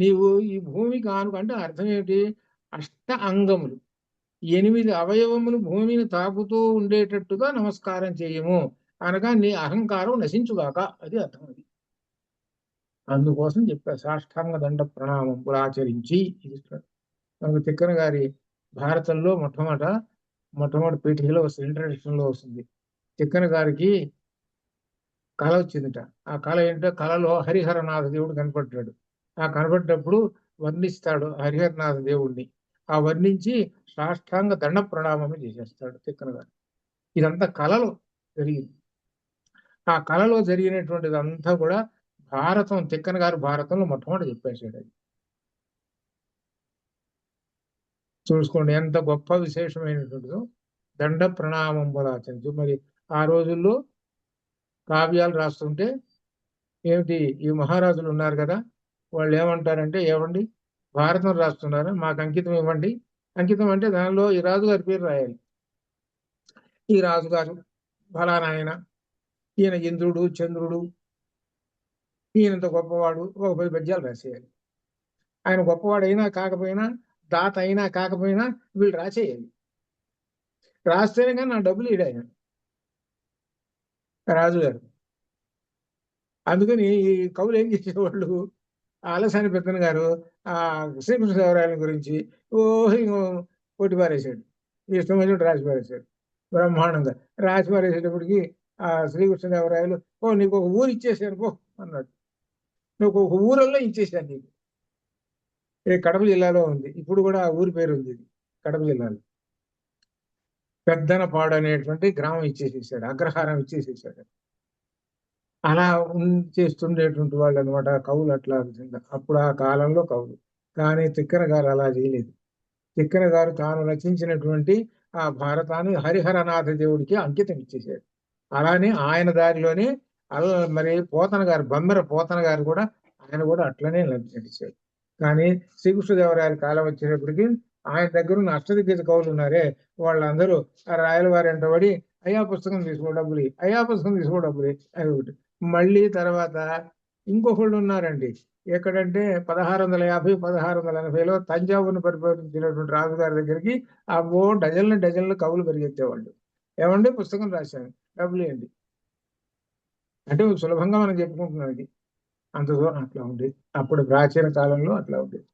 నీవు ఈ భూమికి అంటే అర్థం ఏమిటి? అష్ట అంగములు 8 అవయవములు భూమిని తాకుతూ ఉండేటట్టుగా నమస్కారం చేయము అనగా నీ అహంకారం నశించుగాక, అది అర్థం. అది అందుకోసం చెప్పా సాష్టాంగ దండ ప్రణామములు ఆచరించి. ఇది మనకు తిక్కన గారి భారతంలో మొట్టమొదటి పీఠికలో వస్తుంది, ఇంట్రడక్షన్ లో వస్తుంది. తిక్కన గారికి కళ వచ్చిందిట. ఆ కళ ఏంటో, కళలో హరిహరనాథ దేవుడు కనపడ్డాడు. ఆ కనపడ్డప్పుడు వర్ణిస్తాడు హరిహరనాథ దేవుడిని. ఆ వర్ణించి సాష్టాంగ దండ ప్రణామం చేసేస్తాడు తిక్కన గారు. ఇదంతా కళలో జరిగింది. ఆ కళలో జరిగినటువంటిది అంతా కూడా తిక్కన గారు భారతంలో మొట్టమొదటి చెప్పేసాడు. అది చూసుకోండి ఎంత గొప్ప విశేషమైనటువంటిదో. దండ ప్రణామం ఆచరించు. మరి ఆ రోజుల్లో కావ్యాలు రాస్తుంటే ఏమిటి, ఈ మహారాజులు ఉన్నారు కదా, వాళ్ళు ఏమంటారంటే, ఏమండి భారతం రాస్తున్నారా, మాకు అంకితం ఇవ్వండి. అంకితం అంటే దానిలో ఈ రాజుగారి పేరు రాయాలి. ఈ రాజుగారు ఫలానా ఆయన, ఈయన ఇంద్రుడు చంద్రుడు, ఈయనంత గొప్పవాడు, ఒక 10 పద్యాలు రాసేయాలి. ఆయన గొప్పవాడైనా కాకపోయినా, దాత అయినా కాకపోయినా వీళ్ళు రాసేయాలి. రాస్తేనే కానీ నా డబ్బులు ఇడు ఆయన రాజుగారు. అందుకని ఈ కవులు ఏం చేసేవాళ్ళు, ఆలసాని పెద్దన గారు ఆ శ్రీకృష్ణదేవరాయల గురించి కొట్టి పారేశాడు. ఇష్టం వచ్చినట్టు రాసి పారేశాడు బ్రహ్మాండంగా. రాసి పారేసేటప్పటికి ఆ శ్రీకృష్ణదేవరాయలు, నీకు ఒక ఊరు ఇచ్చేసాను పో అన్నాడు. నువ్వు ఒక ఊరల్లో ఇచ్చేసాను నీకు. కడప జిల్లాలో ఉంది, ఇప్పుడు కూడా ఆ ఊరి పేరు ఉంది. కడప జిల్లాలో పెద్దనపాడు అనేటువంటి గ్రామం ఇచ్చేసేసాడు, అగ్రహారం ఇచ్చేసేసాడు. అలా చేస్తుండేటువంటి వాళ్ళు అనమాట కవులు. అట్లా అప్పుడు ఆ కాలంలో కవులు. కానీ తిక్కన గారు అలా చేయలేదు. తిక్కన గారు తాను రచించినటువంటి ఆ భారతాన్ని హరిహరనాథ దేవుడికి అంకితం ఇచ్చేశాడు. అలానే ఆయన దారిలోనే మరి పోతన గారు, బమ్మెర పోతన గారు కూడా, ఆయన కూడా అట్లనే నడిచాడు. కానీ శ్రీకృష్ణదేవరాయల కాలం వచ్చేటప్పటికి ఆయన దగ్గర ఉన్న అష్టదిగ్గజ కవులు ఉన్నారే వాళ్ళందరూ ఆ రాయల వారి వెంటబడి అయ్యా పుస్తకం తీసుకో డబ్బులు, అయ్యా పుస్తకం తీసుకో డబ్బులు, అది ఒకటి. మళ్ళీ తర్వాత ఇంకొకళ్ళు ఉన్నారండి. ఎక్కడంటే 1650, 1680లో తంజావూరును పరిపాలించినటువంటి రాజుగారి దగ్గరికి ఆ డజన్లు కవులు పరిగెత్తేవాళ్ళు. ఏమండి పుస్తకం రాశాను, డబ్బులు ఏంటి అంటే సులభంగా మనం చెప్పుకుంటున్నాం. ఇది అంత దూరం అట్లా ఉండేది అప్పుడు ప్రాచీన కాలంలో, అట్లా ఉండేది.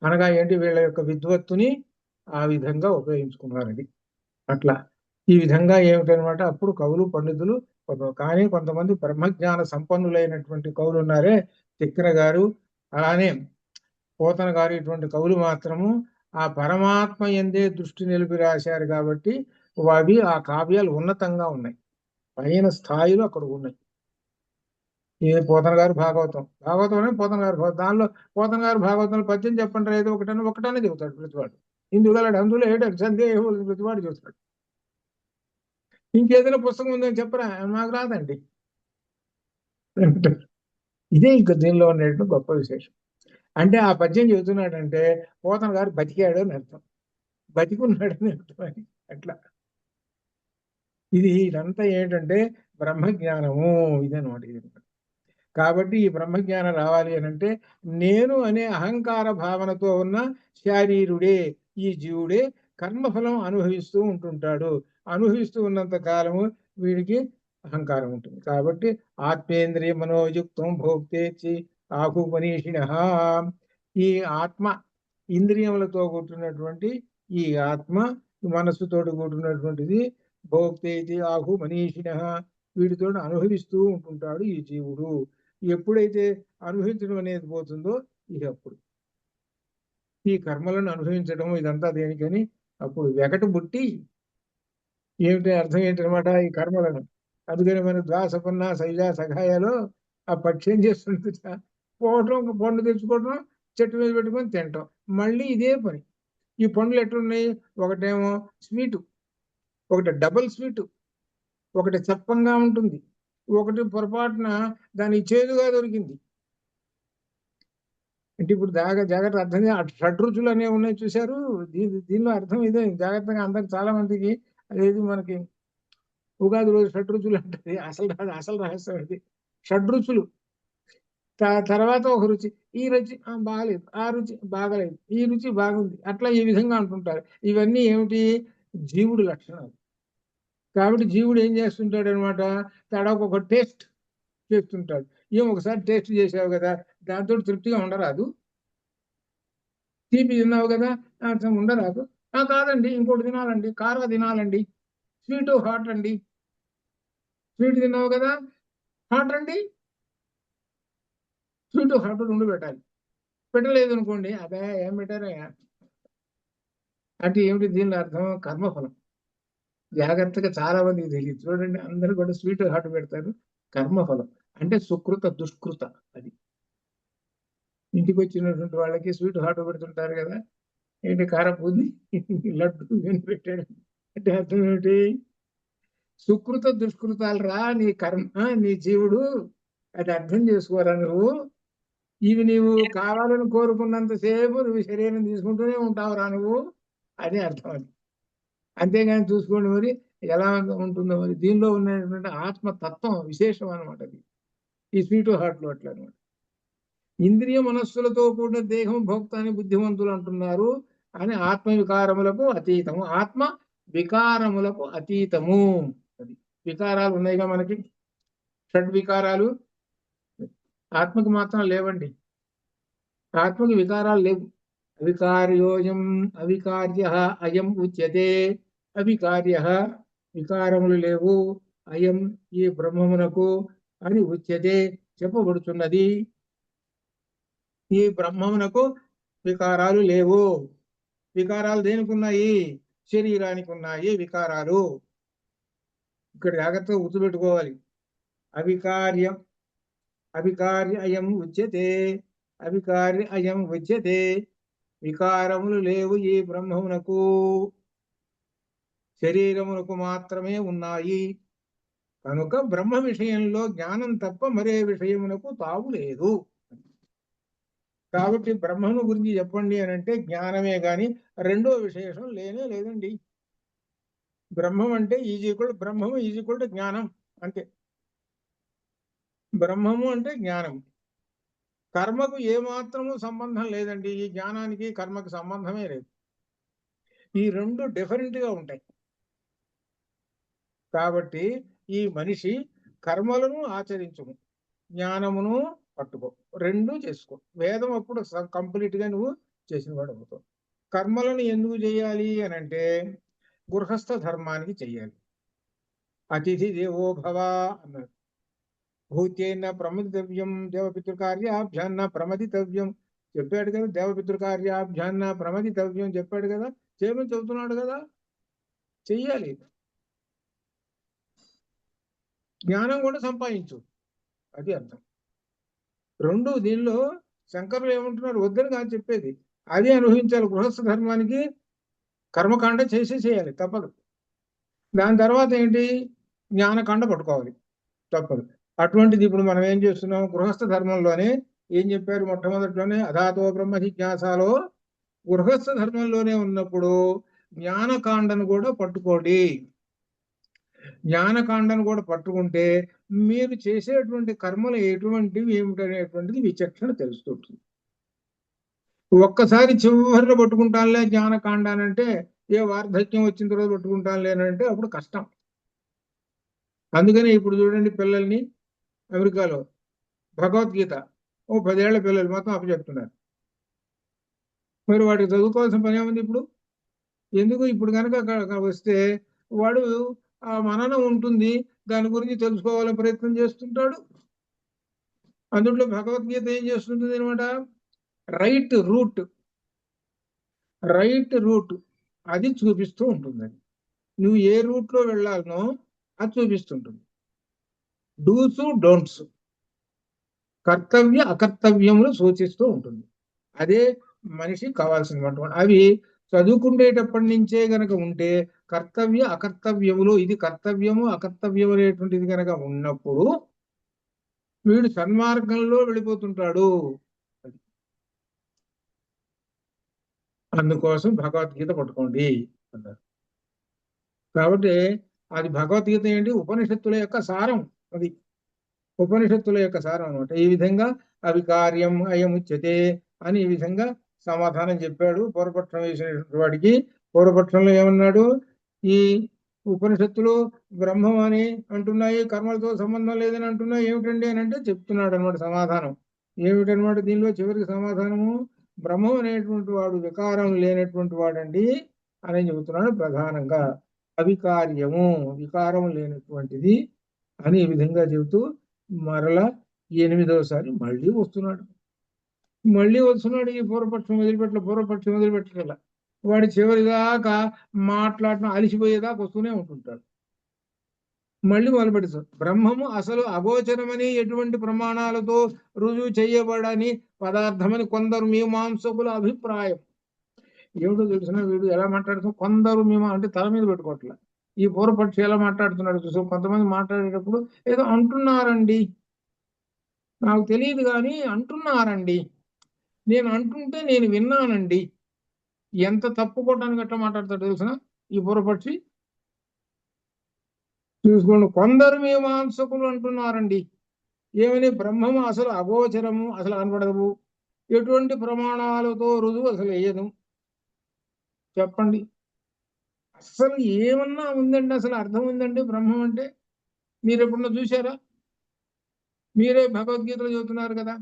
అనగా ఏంటి, వీళ్ళ యొక్క విద్వత్తుని ఆ విధంగా ఉపయోగించుకున్నారు. అది అట్లా ఈ విధంగా ఏమిటనమాట, అప్పుడు కవులు పండితులు. కానీ కొంతమంది బ్రహ్మజ్ఞాన సంపన్నులైనటువంటి కవులు ఉన్నారే, తిక్కన గారు అలానే పోతన గారు, ఇటువంటి కవులు మాత్రము ఆ పరమాత్మ ఎందే దృష్టి నిలిపి రాశారు కాబట్టి అవి ఆ కావ్యాలు ఉన్నతంగా ఉన్నాయి, పైన స్థాయిలో అక్కడ ఉన్నాయి. ఈ పోతన గారు భాగవతం అనే పోతన గారు దానిలో పోతన గారు భాగవతంలో పద్యం చెప్పండి రైతు ఒకటనే చెబుతాడు ప్రతివాడు. ఇందుగలడు అందులో ఏడాడు సందేహం ప్రతివాడు చెబుతాడు. ఇంకేదైనా పుస్తకం ఉందని చెప్పరా, నాకు రాదండి. ఇదే ఇంకా దీనిలో ఉండేటువంటి గొప్ప విశేషం. అంటే ఆ పద్యం చెబుతున్నాడంటే పోతన గారు బతికాడు అని అర్థం, బతికున్నాడని అర్థం. అట్లా ఇదంతా ఏంటంటే బ్రహ్మజ్ఞానము ఇదనమాట. ఇది కాబట్టి ఈ బ్రహ్మజ్ఞానం రావాలి అని అంటే నేను అనే అహంకార భావనతో ఉన్న శారీరుడే, ఈ జీవుడే కర్మఫలం అనుభవిస్తూ ఉంటుంటాడు. అనుభవిస్తూ ఉన్నంత కాలము వీడికి అహంకారం ఉంటుంది. కాబట్టి ఆత్మేంద్రియ మనోయుక్తం భోక్తేచి ఆహుమనీషిణ. ఈ ఆత్మ ఇంద్రియములతో కూడుతున్నటువంటి ఈ ఆత్మ మనస్సుతోటి కూడుతున్నటువంటిది భోక్తేచి ఆహు మనీషిణ, వీటితో అనుభవిస్తూ ఉంటుంటాడు ఈ జీవుడు. ఎప్పుడైతే అనుభవించడం అనేది పోతుందో ఇక అప్పుడు ఈ కర్మలను అనుభవించడం ఇదంతా దేనికని అప్పుడు వెకట బుట్టి ఏమిటి అర్థం ఏంటనమాట ఈ కర్మలను. అందుకని మన ద్వాసపన్న సైజ సఖాయాలో ఆ పక్షి ఏం చేస్తుంది, పోవటం పండు తెచ్చుకోవటం చెట్టు మీద పెట్టుకొని తినటం, మళ్ళీ ఇదే పని. ఈ పండ్లు ఎట్లున్నాయి, ఒకటేమో స్వీటు, ఒకటి డబుల్ స్వీటు, ఒకటి చప్పంగా ఉంటుంది, ఒకటి పొరపాటున దాని చేదుగా దొరికింది. అంటే ఇప్పుడు జాగ్రత్త అర్థం షడ్రుచులు అనేవి ఉన్నాయి చూశారు. దీనిలో అర్థం ఇదే జాగ్రత్తగా అందరికి చాలా మందికి అదేది మనకి ఉగాది రోజు షడ్రుచులు అంటే అసలు రహస్యం అది. షడ్రుచులు తర్వాత ఒక రుచి, ఈ రుచి బాగలేదు, ఆ రుచి బాగలేదు, ఈ రుచి బాగుంది, అట్లా ఈ విధంగా అంటుంటారు. ఇవన్నీ ఏమిటి, జీవుడు లక్షణాలు. కాబట్టి జీవుడు ఏం చేస్తుంటాడు అనమాట, తడొక టేస్ట్ చేస్తుంటాడు. ఒకసారి టేస్ట్ చేసావు కదా, దాంతో తృప్తిగా ఉండరాదు. తీపి తిన్నావు కదా ఉండరాదు, కాదండి ఇంకోటి తినాలండి, కారం తినాలండి, స్వీట్ హాట్ అండి, స్వీట్ తిన్నావు కదా హాట్ అండి, స్వీట్ హాట్ రెండు పెట్టాలి. పెట్టలేదు అనుకోండి, అదే ఏం పెట్టారా అంటే ఏమిటి దీనిలో అర్థం, కర్మఫలం. జాగ్రత్తగా చాలా మందికి తెలియదు. చూడండి అందరూ కూడా స్వీట్ హాట్ పెడతారు, కర్మఫలం అంటే సుకృత దుష్కృత. అది ఇంటికి వచ్చినటువంటి వాళ్ళకి స్వీట్ హాట్ పెడుతుంటారు కదా, ఏంటి కారపూది లడ్డు పెట్టాడు అంటే అర్థం ఏమిటి, సుకృత దుష్కృతాలు రా నీ కర్మ, నీ జీవుడు. అది అర్థం చేసుకోరా నువ్వు. ఇవి నీవు కావాలని కోరుకున్నంతసేపు నువ్వు శరీరం తీసుకుంటూనే ఉంటావురా నువ్వు, అని అర్థం. అది అంతేగాని చూసుకోండి మరి ఎలా ఉంటుందో. మరి దీనిలో ఉన్నటువంటి ఆత్మతత్వం విశేషం అనమాట. అది ఈ స్వీట్ హార్ట్లో అట్లా అనమాట. ఇంద్రియ మనస్సులతో కూడిన దేహం భోక్త అని బుద్ధిమంతులు అంటున్నారు అని ఆత్మ వికారములకు అతీతము. ఆత్మ వికారములకు అతీతము. అది వికారాలు ఉన్నాయిగా మనకి, షడ్వికారాలు. ఆత్మకు మాత్రం లేవండి, ఆత్మకి వికారాలు లేవు. అవికార్యోయం అవికార్య అయం ఉచ్యతే. అవికార్య వికారములు లేవు, అయం ఈ బ్రహ్మమునకు అని ఉచ్యతే చెప్పబడుతున్నది. ఈ బ్రహ్మమునకు వికారాలు లేవు. వికారాలు దేనికి ఉన్నాయి, శరీరానికి ఉన్నాయి వికారాలు. ఇక్కడ జాగ్రత్తగా గుర్తుపెట్టుకోవాలి. అవికార్యం అవికార్య అయం ఉచ్యతే, అవికార్య అయం ఉచ్యతే. వికారములు లేవు ఈ బ్రహ్మమునకు, శరీరమునకు మాత్రమే ఉన్నాయి. కనుక బ్రహ్మ విషయంలో జ్ఞానం తప్ప మరే విషయమునకు తావు లేదు. కాబట్టి బ్రహ్మము గురించి చెప్పండి అని అంటే జ్ఞానమే గాని రెండో విశేషం లేదండి. బ్రహ్మం అంటే బ్రహ్మము ఈజ్ ఈక్వల్ టు జ్ఞానం అంతే. బ్రహ్మము అంటే జ్ఞానం. కర్మకు ఏమాత్రము సంబంధం లేదండి. ఈ జ్ఞానానికి కర్మకు సంబంధమే లేదు. ఈ రెండు డిఫరెంట్ గా ఉంటాయి. కాబట్టి ఈ మనిషి కర్మలను ఆచరించుము, జ్ఞానమును పట్టుకో, రెండు చేసుకో. వేదం అప్పుడు కంప్లీట్ గా నువ్వు చేసిన వాడు అవుతావు. కర్మలను ఎందుకు చేయాలి అని అంటే గృహస్థ ధర్మానికి చెయ్యాలి. అతిథి దేవో భవ అన్నారు. భూత్యైన ప్రమదితవ్యం దేవపితృకార్యాభ్యాన్న ప్రమదితవ్యం చెప్పాడు కదా. దేవపితృకార్యాభ్యాన్న ప్రమదితవ్యం చెప్పాడు కదా. చేయమని చెబుతున్నాడు కదా, చెయ్యాలి. జ్ఞానం కూడా సంపాదించు, అది అర్థం. రెండు దీనిలో శంకరులు ఏమంటున్నారు, వద్దని కాదు చెప్పేది, అది అనుభవించాలి. గృహస్థ ధర్మానికి కర్మకాండ చేయాలి, తప్పదు. దాని తర్వాత ఏంటి, జ్ఞానకాండ పట్టుకోవాలి, తప్పదు. అటువంటిది ఇప్పుడు మనం ఏం చేస్తున్నాం, గృహస్థ ధర్మంలోనే ఏం చెప్పారు, మొట్టమొదటిలోనే అధాతో బ్రహ్మ జిజ్ఞాసలో గృహస్థ ధర్మంలోనే ఉన్నప్పుడు జ్ఞానకాండను కూడా పట్టుకోండి. జ్ఞానకాండను కూడా పట్టుకుంటే మీరు చేసేటువంటి కర్మలు ఎటువంటివి ఏమిటనేటువంటిది విచక్షణ తెలుస్తుంటుంది. ఒక్కసారి చివరిలో పట్టుకుంటానులే జ్ఞానకాండానంటే, ఏ వార్ధక్యం వచ్చిన తర్వాత పట్టుకుంటాను లేనంటే అప్పుడు కష్టం. అందుకని ఇప్పుడు చూడండి, పిల్లల్ని అమెరికాలో భగవద్గీత 10 ఏళ్ల పిల్లలు మొత్తం అప్పచెప్తున్నారు. మరి వాడికి చదువుకోవాల్సిన పని ఏముంది ఇప్పుడు? ఎందుకు, ఇప్పుడు కనుక వస్తే వాడు ఆ మననం ఉంటుంది, దాని గురించి తెలుసుకోవాలని ప్రయత్నం చేస్తుంటాడు. అందులో భగవద్గీత ఏం చేస్తుంటుంది అనమాట, రైట్ రూట్ అది చూపిస్తూ ఉంటుంది. నువ్వు ఏ రూట్ లో వెళ్ళాలనో అది చూపిస్తుంటుంది. డూస్ డోంట్స్, కర్తవ్య అకర్తవ్యములు సూచిస్తూ ఉంటుంది. అదే మనిషి కావాల్సినటువంటి అవి చదువుకునేటప్పటి నుంచే గనక ఉంటే కర్తవ్య అకర్తవ్యములు, ఇది కర్తవ్యము అకర్తవ్యం అనేటువంటిది గనక ఉన్నప్పుడు వీడు సన్మార్గంలో వెళ్ళిపోతుంటాడు. అందుకోసం భగవద్గీత పట్టుకోండి అన్నారు. కాబట్టి అది భగవద్గీత ఏంటి, ఉపనిషత్తుల యొక్క సారం. అది ఉపనిషత్తుల యొక్క సారం అనమాట. ఈ విధంగా అవికార్యం అయముచ్యతే అని ఈ విధంగా సమాధానం చెప్పాడు పూర్వపక్షం వేసినటువంటి వాడికి. పూర్వపక్షంలో ఏమన్నాడు, ఈ ఉపనిషత్తులు బ్రహ్మం అని అంటున్నాయి, కర్మలతో సంబంధం లేదని అంటున్నాయి, ఏమిటండి అని అంటే చెప్తున్నాడు అనమాట సమాధానం. ఏమిటనమాట దీనిలో చివరికి సమాధానము, బ్రహ్మం అనేటువంటి వాడు వికారం లేనటువంటి వాడండి అని చెబుతున్నాడు ప్రధానంగా. అవికార్యము, వికారం లేనటువంటిది అని ఈ విధంగా చెబుతూ మరలా 8వసారి మళ్ళీ వస్తున్నాడు. ఈ పూర్వపక్షం వదిలిపెట్టగల వాడి చివరిదాకా మాట్లాడటం అలిసిపోయేదాకా వస్తూనే ఉంటుంటాడు. మళ్ళీ మొదలుపెడతాడు. బ్రహ్మము అసలు అగోచరమని ఎటువంటి ప్రమాణాలతో రుజువు చేయబడని పదార్థమని కొందరు మీమాంసకుల అభిప్రాయం. ఏమిటో తెలిసిన వీడు ఎలా మాట్లాడుతూ కొందరు అంటే తల మీద పెట్టుకోవట్లే. ఈ పూర్వపక్షి ఎలా మాట్లాడుతున్నాడు చూసి, కొంతమంది మాట్లాడేటప్పుడు ఏదో అంటున్నారండి, నాకు తెలియదు కానీ అంటున్నారండి, నేను అంటుంటే నేను విన్నానండి. ఎంత తప్పుకోవటానికి అట్లా మాట్లాడతాడు తెలిసిన ఈ పూర్వపక్షి. చూసుకోండి, కొందరు మీమాంసకులు అంటున్నారండి ఏమని, బ్రహ్మము అసలు అగోచరము, అసలు కనపడదు, ఎటువంటి ప్రమాణాలతో రుజువు అసలు వేయదు. చెప్పండి, అసలు ఏమన్నా ఉందండి, అసలు అర్థం ఉందండి బ్రహ్మం అంటే? మీరు ఎప్పుడన్నా చూసారా? మీరే భగవద్గీతలో చదువుతున్నారు కదా,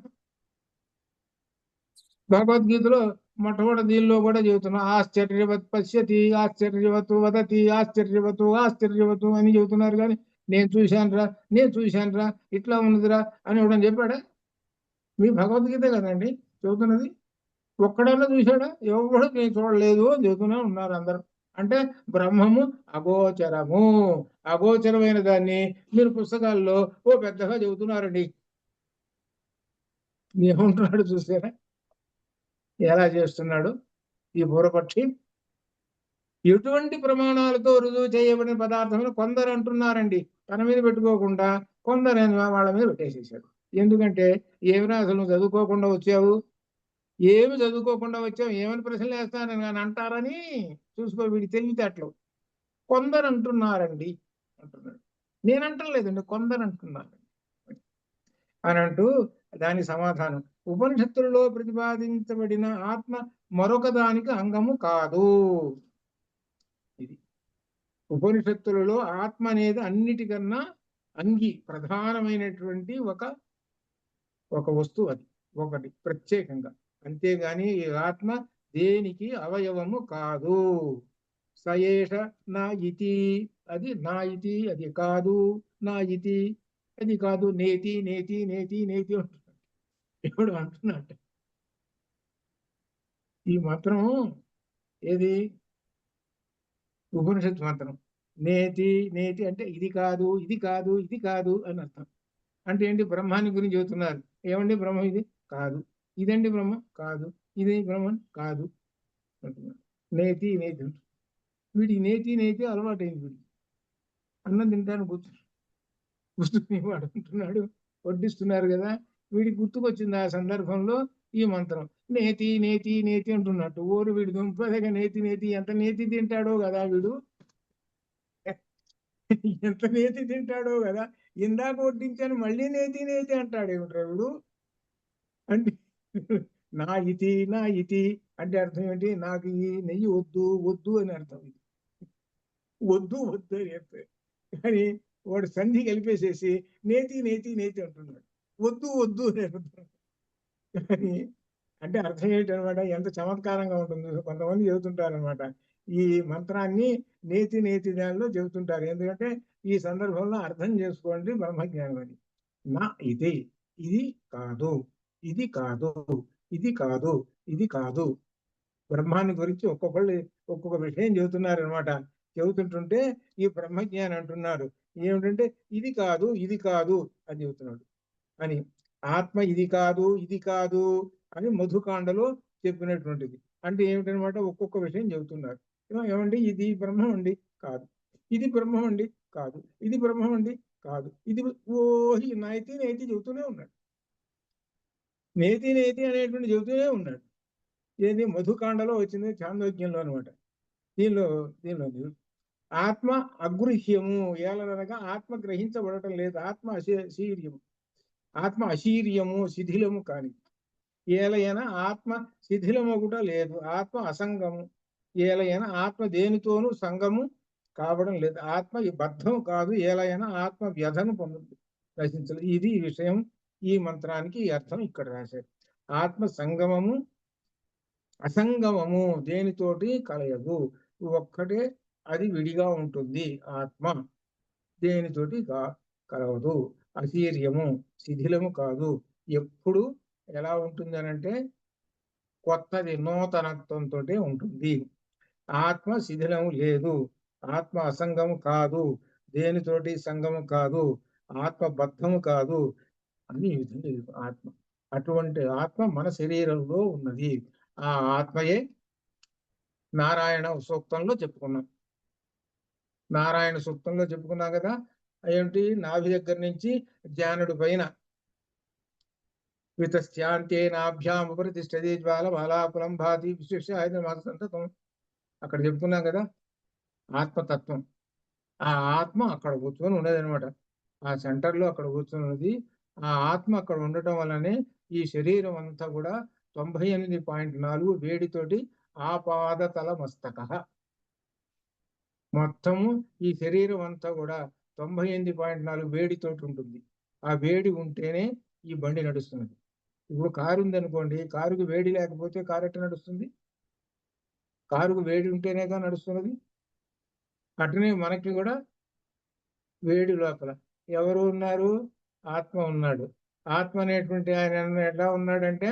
భగవద్గీతలో మొట్టమొదటి దీనిలో కూడా చెబుతున్నాం, ఆశ్చర్యవత్ పశ్యతి ఆశ్చర్యవతు వదతి ఆశ్చర్యవతు అని చెబుతున్నారు. కానీ నేను చూశానురా ఇట్లా ఉన్నదిరా అని ఇవ్వడం చెప్పాడా? మీ భగవద్గీత కదండి చెబుతున్నది. ఒక్కడన్నా చూశాడా? ఎవరు నేను చూడలేదు అని చెబుతూనే ఉన్నారు అందరూ. అంటే బ్రహ్మము అగోచరమైన దాన్ని మీరు పుస్తకాల్లో పెద్దగా చెబుతున్నారండి. ఏమంటున్నాడు చూసారా ఎలా చేస్తున్నాడు ఈ పూర్వపక్షి? ఎటువంటి ప్రమాణాలతో రుజువు చేయబడిన పదార్థములు కొందరు అంటున్నారండి, తన మీద పెట్టుకోకుండా కొందరు వాళ్ళ మీద పెట్టేసేసాడు. ఎందుకంటే ఏమైనా అసలు నువ్వు చదువుకోకుండా వచ్చావు, ఏమి చదువుకోకుండా వచ్చాం, ఏమని ప్రశ్నలు వేస్తానని అని అంటారని చూసుకో, వీడి తెలివితేటలు. కొందరు అంటున్నారండి అంటున్నాడు. నేను అంటలేదండి, కొందరు అంటున్నారు అని అంటూ దాని సమాధానం. ఉపనిషత్తులలో ప్రతిపాదించబడిన ఆత్మ మరొక దానికి అంగము కాదు. ఇది ఉపనిషత్తులలో ఆత్మ అనేది అన్నిటికన్నా అంగి, ప్రధానమైనటువంటి ఒక వస్తువు, అది ఒకటి ప్రత్యేకంగా. అంతేగాని ఈ ఆత్మ దేనికి అవయవము కాదు. సయేష నా ఇతి, అది నా ఇతి, అది కాదు. నా ఇతి, అది కాదు. నేతి నేతి నేతి నేతి అంటున్నాడు. ఎవడు అంటున్నట్టు ఈ మంత్రం ఏది? ఉపనిషత్ మంత్రం. నేతి నేతి అంటే ఇది కాదు, ఇది కాదు, ఇది కాదు అని అర్థం. అంటే ఏంటి? బ్రహ్మాన్ని గురించి చెబుతున్నారు. ఏమండి బ్రహ్మం ఇది కాదు, ఇదండి బ్రహ్మం కాదు, ఇది బ్రహ్మం కాదు అంటున్నారు. నేతి నేతి, వీడి నేతి నేతి అలవాటైంది. వీడి అన్నం తింటాను కూర్చుని వాడు అంటున్నాడు, వడ్డిస్తున్నారు కదా, వీడికి గుర్తుకొచ్చింది ఆ సందర్భంలో ఈ మంత్రం. నేతి నేతి నేతి అంటున్నట్టు. ఓరు వీడి దుంపదగా నేతి నేతి, ఎంత నేతి తింటాడో కదా వీడు, ఎంత నేతి తింటాడో కదా. ఇందాక వడ్డించాను మళ్ళీ నేతి నేతి అంటాడు ఏమిట్రా వీడు అంటే. నా ఇతి నా ఇతి అంటే అర్థం ఏంటి? నాకు ఈ నెయ్యి వద్దు వద్దు అని అర్థం. వద్దు వద్దు అని చెప్తాయి. కానీ వాడు సంధి కలిపేసేసి నేతి నేతి నేతి అంటున్నాడు. వద్దు వద్దు అని అర్థం. కానీ అంటే అర్థం ఏంటనమాట, ఎంత చమత్కారంగా ఉంటుంది. కొంతమంది చెబుతుంటారనమాట ఈ మంత్రాన్ని, నేతి నేతి దానిలో చెబుతుంటారు. ఎందుకంటే ఈ సందర్భంలో అర్థం చేసుకోండి బ్రహ్మజ్ఞానం అని. నా ఇది, ఇది కాదు, ఇది కాదు, ఇది కాదు, ఇది కాదు. బ్రహ్మాన్ని గురించి ఒక్కొక్కళ్ళు ఒక్కొక్క విషయం చెబుతున్నారనమాట. చెబుతుంటుంటే ఈ బ్రహ్మజ్ఞాని అంటున్నారు ఏమిటంటే ఇది కాదు, ఇది కాదు అని చెబుతున్నాడు. అని ఆత్మ ఇది కాదు, ఇది కాదు అని మధుకాండలో చెప్పినటువంటిది. అంటే ఏమిటనమాట, ఒక్కొక్క విషయం చెబుతున్నారు. ఏమండి ఇది బ్రహ్మం అండి కాదు, ఇది బ్రహ్మం అండి కాదు, ఇది బ్రహ్మం అండి కాదు, ఇది ఓహి నైతి నేతి చెబుతూనే ఉన్నాడు. నేతి నేతి అనేటువంటి చెబుతూనే ఉన్నాడు. ఏది మధుకాండలో వచ్చింది, చాందోగ్యంలో అనమాట. దీనిలో దీనిలో ఆత్మ అగృహ్యము, ఏలనగా ఆత్మ గ్రహించబడటం లేదు. ఆత్మ అశీర్యము, ఆత్మ అశీర్యము, శిథిలము కాని. ఏలైన ఆత్మ శిథిలము కూడా లేదు. ఆత్మ అసంగము. ఏలైన ఆత్మ దేనితోనూ సంగము కావడం లేదు. ఆత్మ ఈ బద్ధము కాదు. ఏలైన ఆత్మ వ్యధను పొందుతుంది, రచించలేదు. ఇది ఈ విషయం. ఈ మంత్రానికి ఈ అర్థం ఇక్కడ రాశారు. ఆత్మ సంగమము అసంగమము, దేనితోటి కలయదు. ఒక్కటే, అది విడిగా ఉంటుంది. ఆత్మ దేనితోటి కలవదు. అశీర్యము, శిథిలము కాదు. ఎప్పుడు ఎలా ఉంటుంది అనంటే కొత్తది, నూతనత్వంతో ఉంటుంది. ఆత్మ శిథిలము లేదు. ఆత్మ అసంగము కాదు. దేనితోటి సంగము కాదు. ఆత్మ బద్ధము కాదు అని ఈ విధంగా ఆత్మ. అటువంటి ఆత్మ మన శరీరంలో ఉన్నది. ఆ ఆత్మయే నారాయణ సూక్తంలో చెప్పుకున్నాం. నారాయణ సూక్తంలో చెప్పుకున్నాం కదా. ఏమిటి? నాభి దగ్గర నుంచి జ్ఞానుడి పైన వితశ్చాంతే నాభ్యాం ఉపరితిష్టది జ్వాల బాలాకులం భాతి విశిష్ట మాస సంతతం. అక్కడ చెప్పుకున్నాం కదా ఆత్మతత్వం. ఆ ఆత్మ అక్కడ కూర్చొని ఉన్నది అనమాట. ఆ సెంటర్లో అక్కడ కూర్చొని ఉన్నది. ఆ ఆత్మ అక్కడ ఉండటం వల్లనే ఈ శరీరం అంతా కూడా 98.4 వేడితోటి ఆపాదతల మస్తక. మొత్తము ఈ శరీరం అంతా కూడా 98.4 వేడితోటి ఉంటుంది. ఆ వేడి ఉంటేనే ఈ బండి నడుస్తున్నది. ఇప్పుడు కారు ఉందనుకోండి, కారుకు వేడి లేకపోతే కారు ఎట్లా నడుస్తుంది? కారుకు వేడి ఉంటేనేగా నడుస్తున్నది. అట్లనే మనకి కూడా వేడి లోపల ఎవరు ఉన్నారు? ఆత్మ ఉన్నాడు. ఆత్మ అనేటువంటి ఆయన ఎలా ఉన్నాడంటే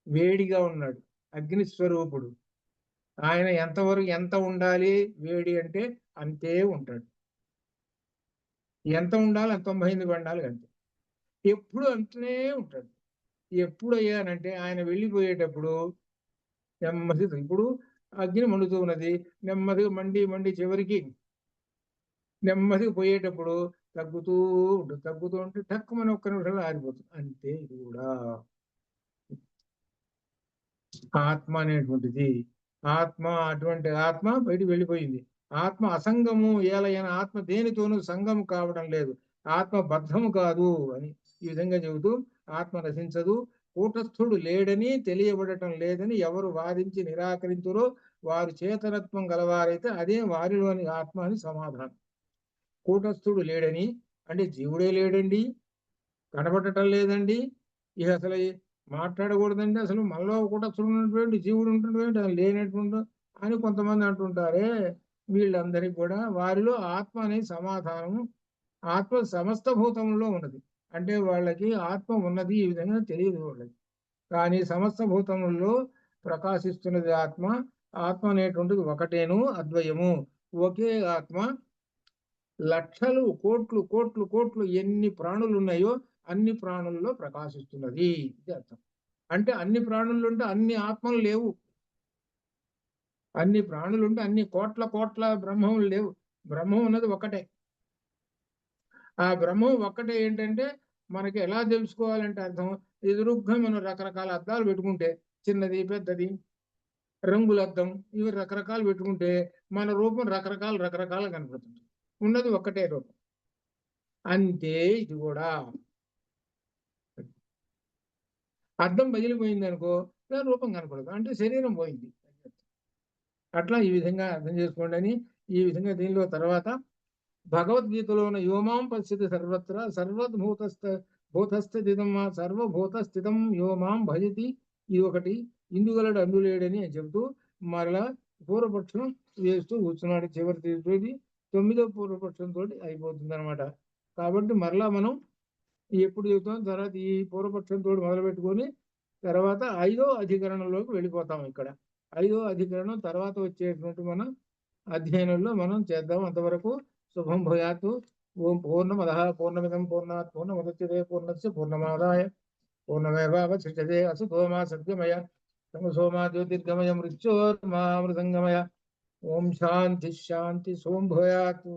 వేడిగా ఉన్నాడు, అగ్ని స్వరూపుడు. ఆయన ఎంతవరకు ఎంత ఉండాలి వేడి అంటే అంతే ఉంటాడు. ఎంత ఉండాలి? 98 ఉండాలి అంతే. ఎప్పుడు అంటనే ఉంటాడు. ఎప్పుడు అయ్యానంటే ఆయన వెళ్ళిపోయేటప్పుడు నెమ్మదిగా, ఇప్పుడు అగ్ని మండుతూ ఉన్నది, నెమ్మదిగా మండి మండి చివరికి నెమ్మదిగా పోయేటప్పుడు తగ్గుతూ ఉంటుంది. తగ్గుతూ ఉంటే తక్కువ ఒక్క నిమిషంలో ఆరిపోతుంది. అంతే ఇది కూడా. ఆత్మ అనేటువంటిది. ఆత్మ అటువంటి ఆత్మ బయటికి వెళ్ళిపోయింది. ఆత్మ అసంగము ఏలైన ఆత్మ దేనితోనూ సంగము కావడం లేదు. ఆత్మ బద్ధము కాదు అని ఈ విధంగా చెబుతూ ఆత్మ నశించదు, కూటస్థుడు లేడని తెలియబడటం లేదని ఎవరు వాదించి నిరాకరించురో వారు చేతనత్వం గలవారైతే అదే వారిలోని ఆత్మ అని సమాధానం. కూటస్థుడు లేడని అంటే జీవుడే లేడండి, కనబడటం లేదండి, ఇక అసలు మాట్లాడకూడదండి, అసలు మనలో కూటస్థుడు ఉన్నటువంటి జీవుడు ఉంటున్నటువంటి లేనటువంటి అని కొంతమంది అంటుంటారే, వీళ్ళందరికీ కూడా వారిలో ఆత్మ అనే సమాధానము. ఆత్మ సమస్త భూతంలో ఉన్నది అంటే వాళ్ళకి ఆత్మ ఉన్నది ఈ విధంగా తెలియదు వాళ్ళకి. కానీ సమస్త భూతములలో ప్రకాశిస్తున్నది ఆత్మ. ఆత్మ అనేటువంటిది ఒకటేను, అద్వయము, ఒకే ఆత్మ. లక్షలు కోట్లు కోట్లు కోట్లు ఎన్ని ప్రాణులు ఉన్నాయో అన్ని ప్రాణుల్లో ప్రకాశిస్తున్నది, ఇది అర్థం. అంటే అన్ని ప్రాణులు ఉంటే అన్ని ఆత్మలు లేవు, అన్ని ప్రాణులు ఉంటే అన్ని కోట్ల కోట్ల బ్రహ్మములు లేవు. బ్రహ్మం ఉన్నది ఒకటే. ఆ బ్రహ్మం ఒక్కటే. ఏంటంటే మనకి ఎలా తెలుసుకోవాలంటే అర్థం, ఎదురుగ్గా మనం రకరకాల అద్దాలు పెట్టుకుంటే, చిన్నది పెద్దది రంగుల అద్దం ఇవి రకరకాలు పెట్టుకుంటే మన రూపం రకరకాలు కనపడుతుంది. ఉన్నది ఒక్కటే రూపం. అంతే ఇది కూడా. అద్దం పగిలిపోయింది అనుకో, దాని రూపం కనపడదు, అంటే శరీరం పోయింది. అట్లా ఈ విధంగా అర్థం చేసుకోండి అని ఈ విధంగా దీనిలో తర్వాత భగవద్గీతలోన యోమాం పశ్యతి సర్వత్ర భూతస్థితం సర్వభూతస్థితం యోమాం భజతి, ఇది ఒకటి. ఇందుగలడు అందులేడని చెబుతూ మరలా పూర్వపక్షం వేస్తూ కూర్చున్నాడు. చివరి తీర్చేది 9వ పూర్వపక్షంతో అయిపోతుంది అనమాట. కాబట్టి మరలా మనం ఎప్పుడు చెబుతాం, తర్వాత ఈ పూర్వపక్షంతో మొదలు పెట్టుకొని తర్వాత 5వ అధికరణంలోకి వెళ్ళిపోతాం. ఇక్కడ 5వ అధికరణం తర్వాత వచ్చేటువంటి మన అధ్యయనంలో మనం చేద్దాం. అంతవరకు శుభం భూయాత్. ఓం పూర్ణమదః పూర్ణమిదం పూర్ణాత్ పూర్ణముదచ్యతే పూర్ణస్య పూర్ణమాదాయ పూర్ణమేవావశిష్యతే. అసతో మా సద్గమయ తమసో మా జ్యోతిర్గమయ మృత్యోర్మామృతంగమయ. ఓం శాంతి శాంతి. శుభం భూయాత్.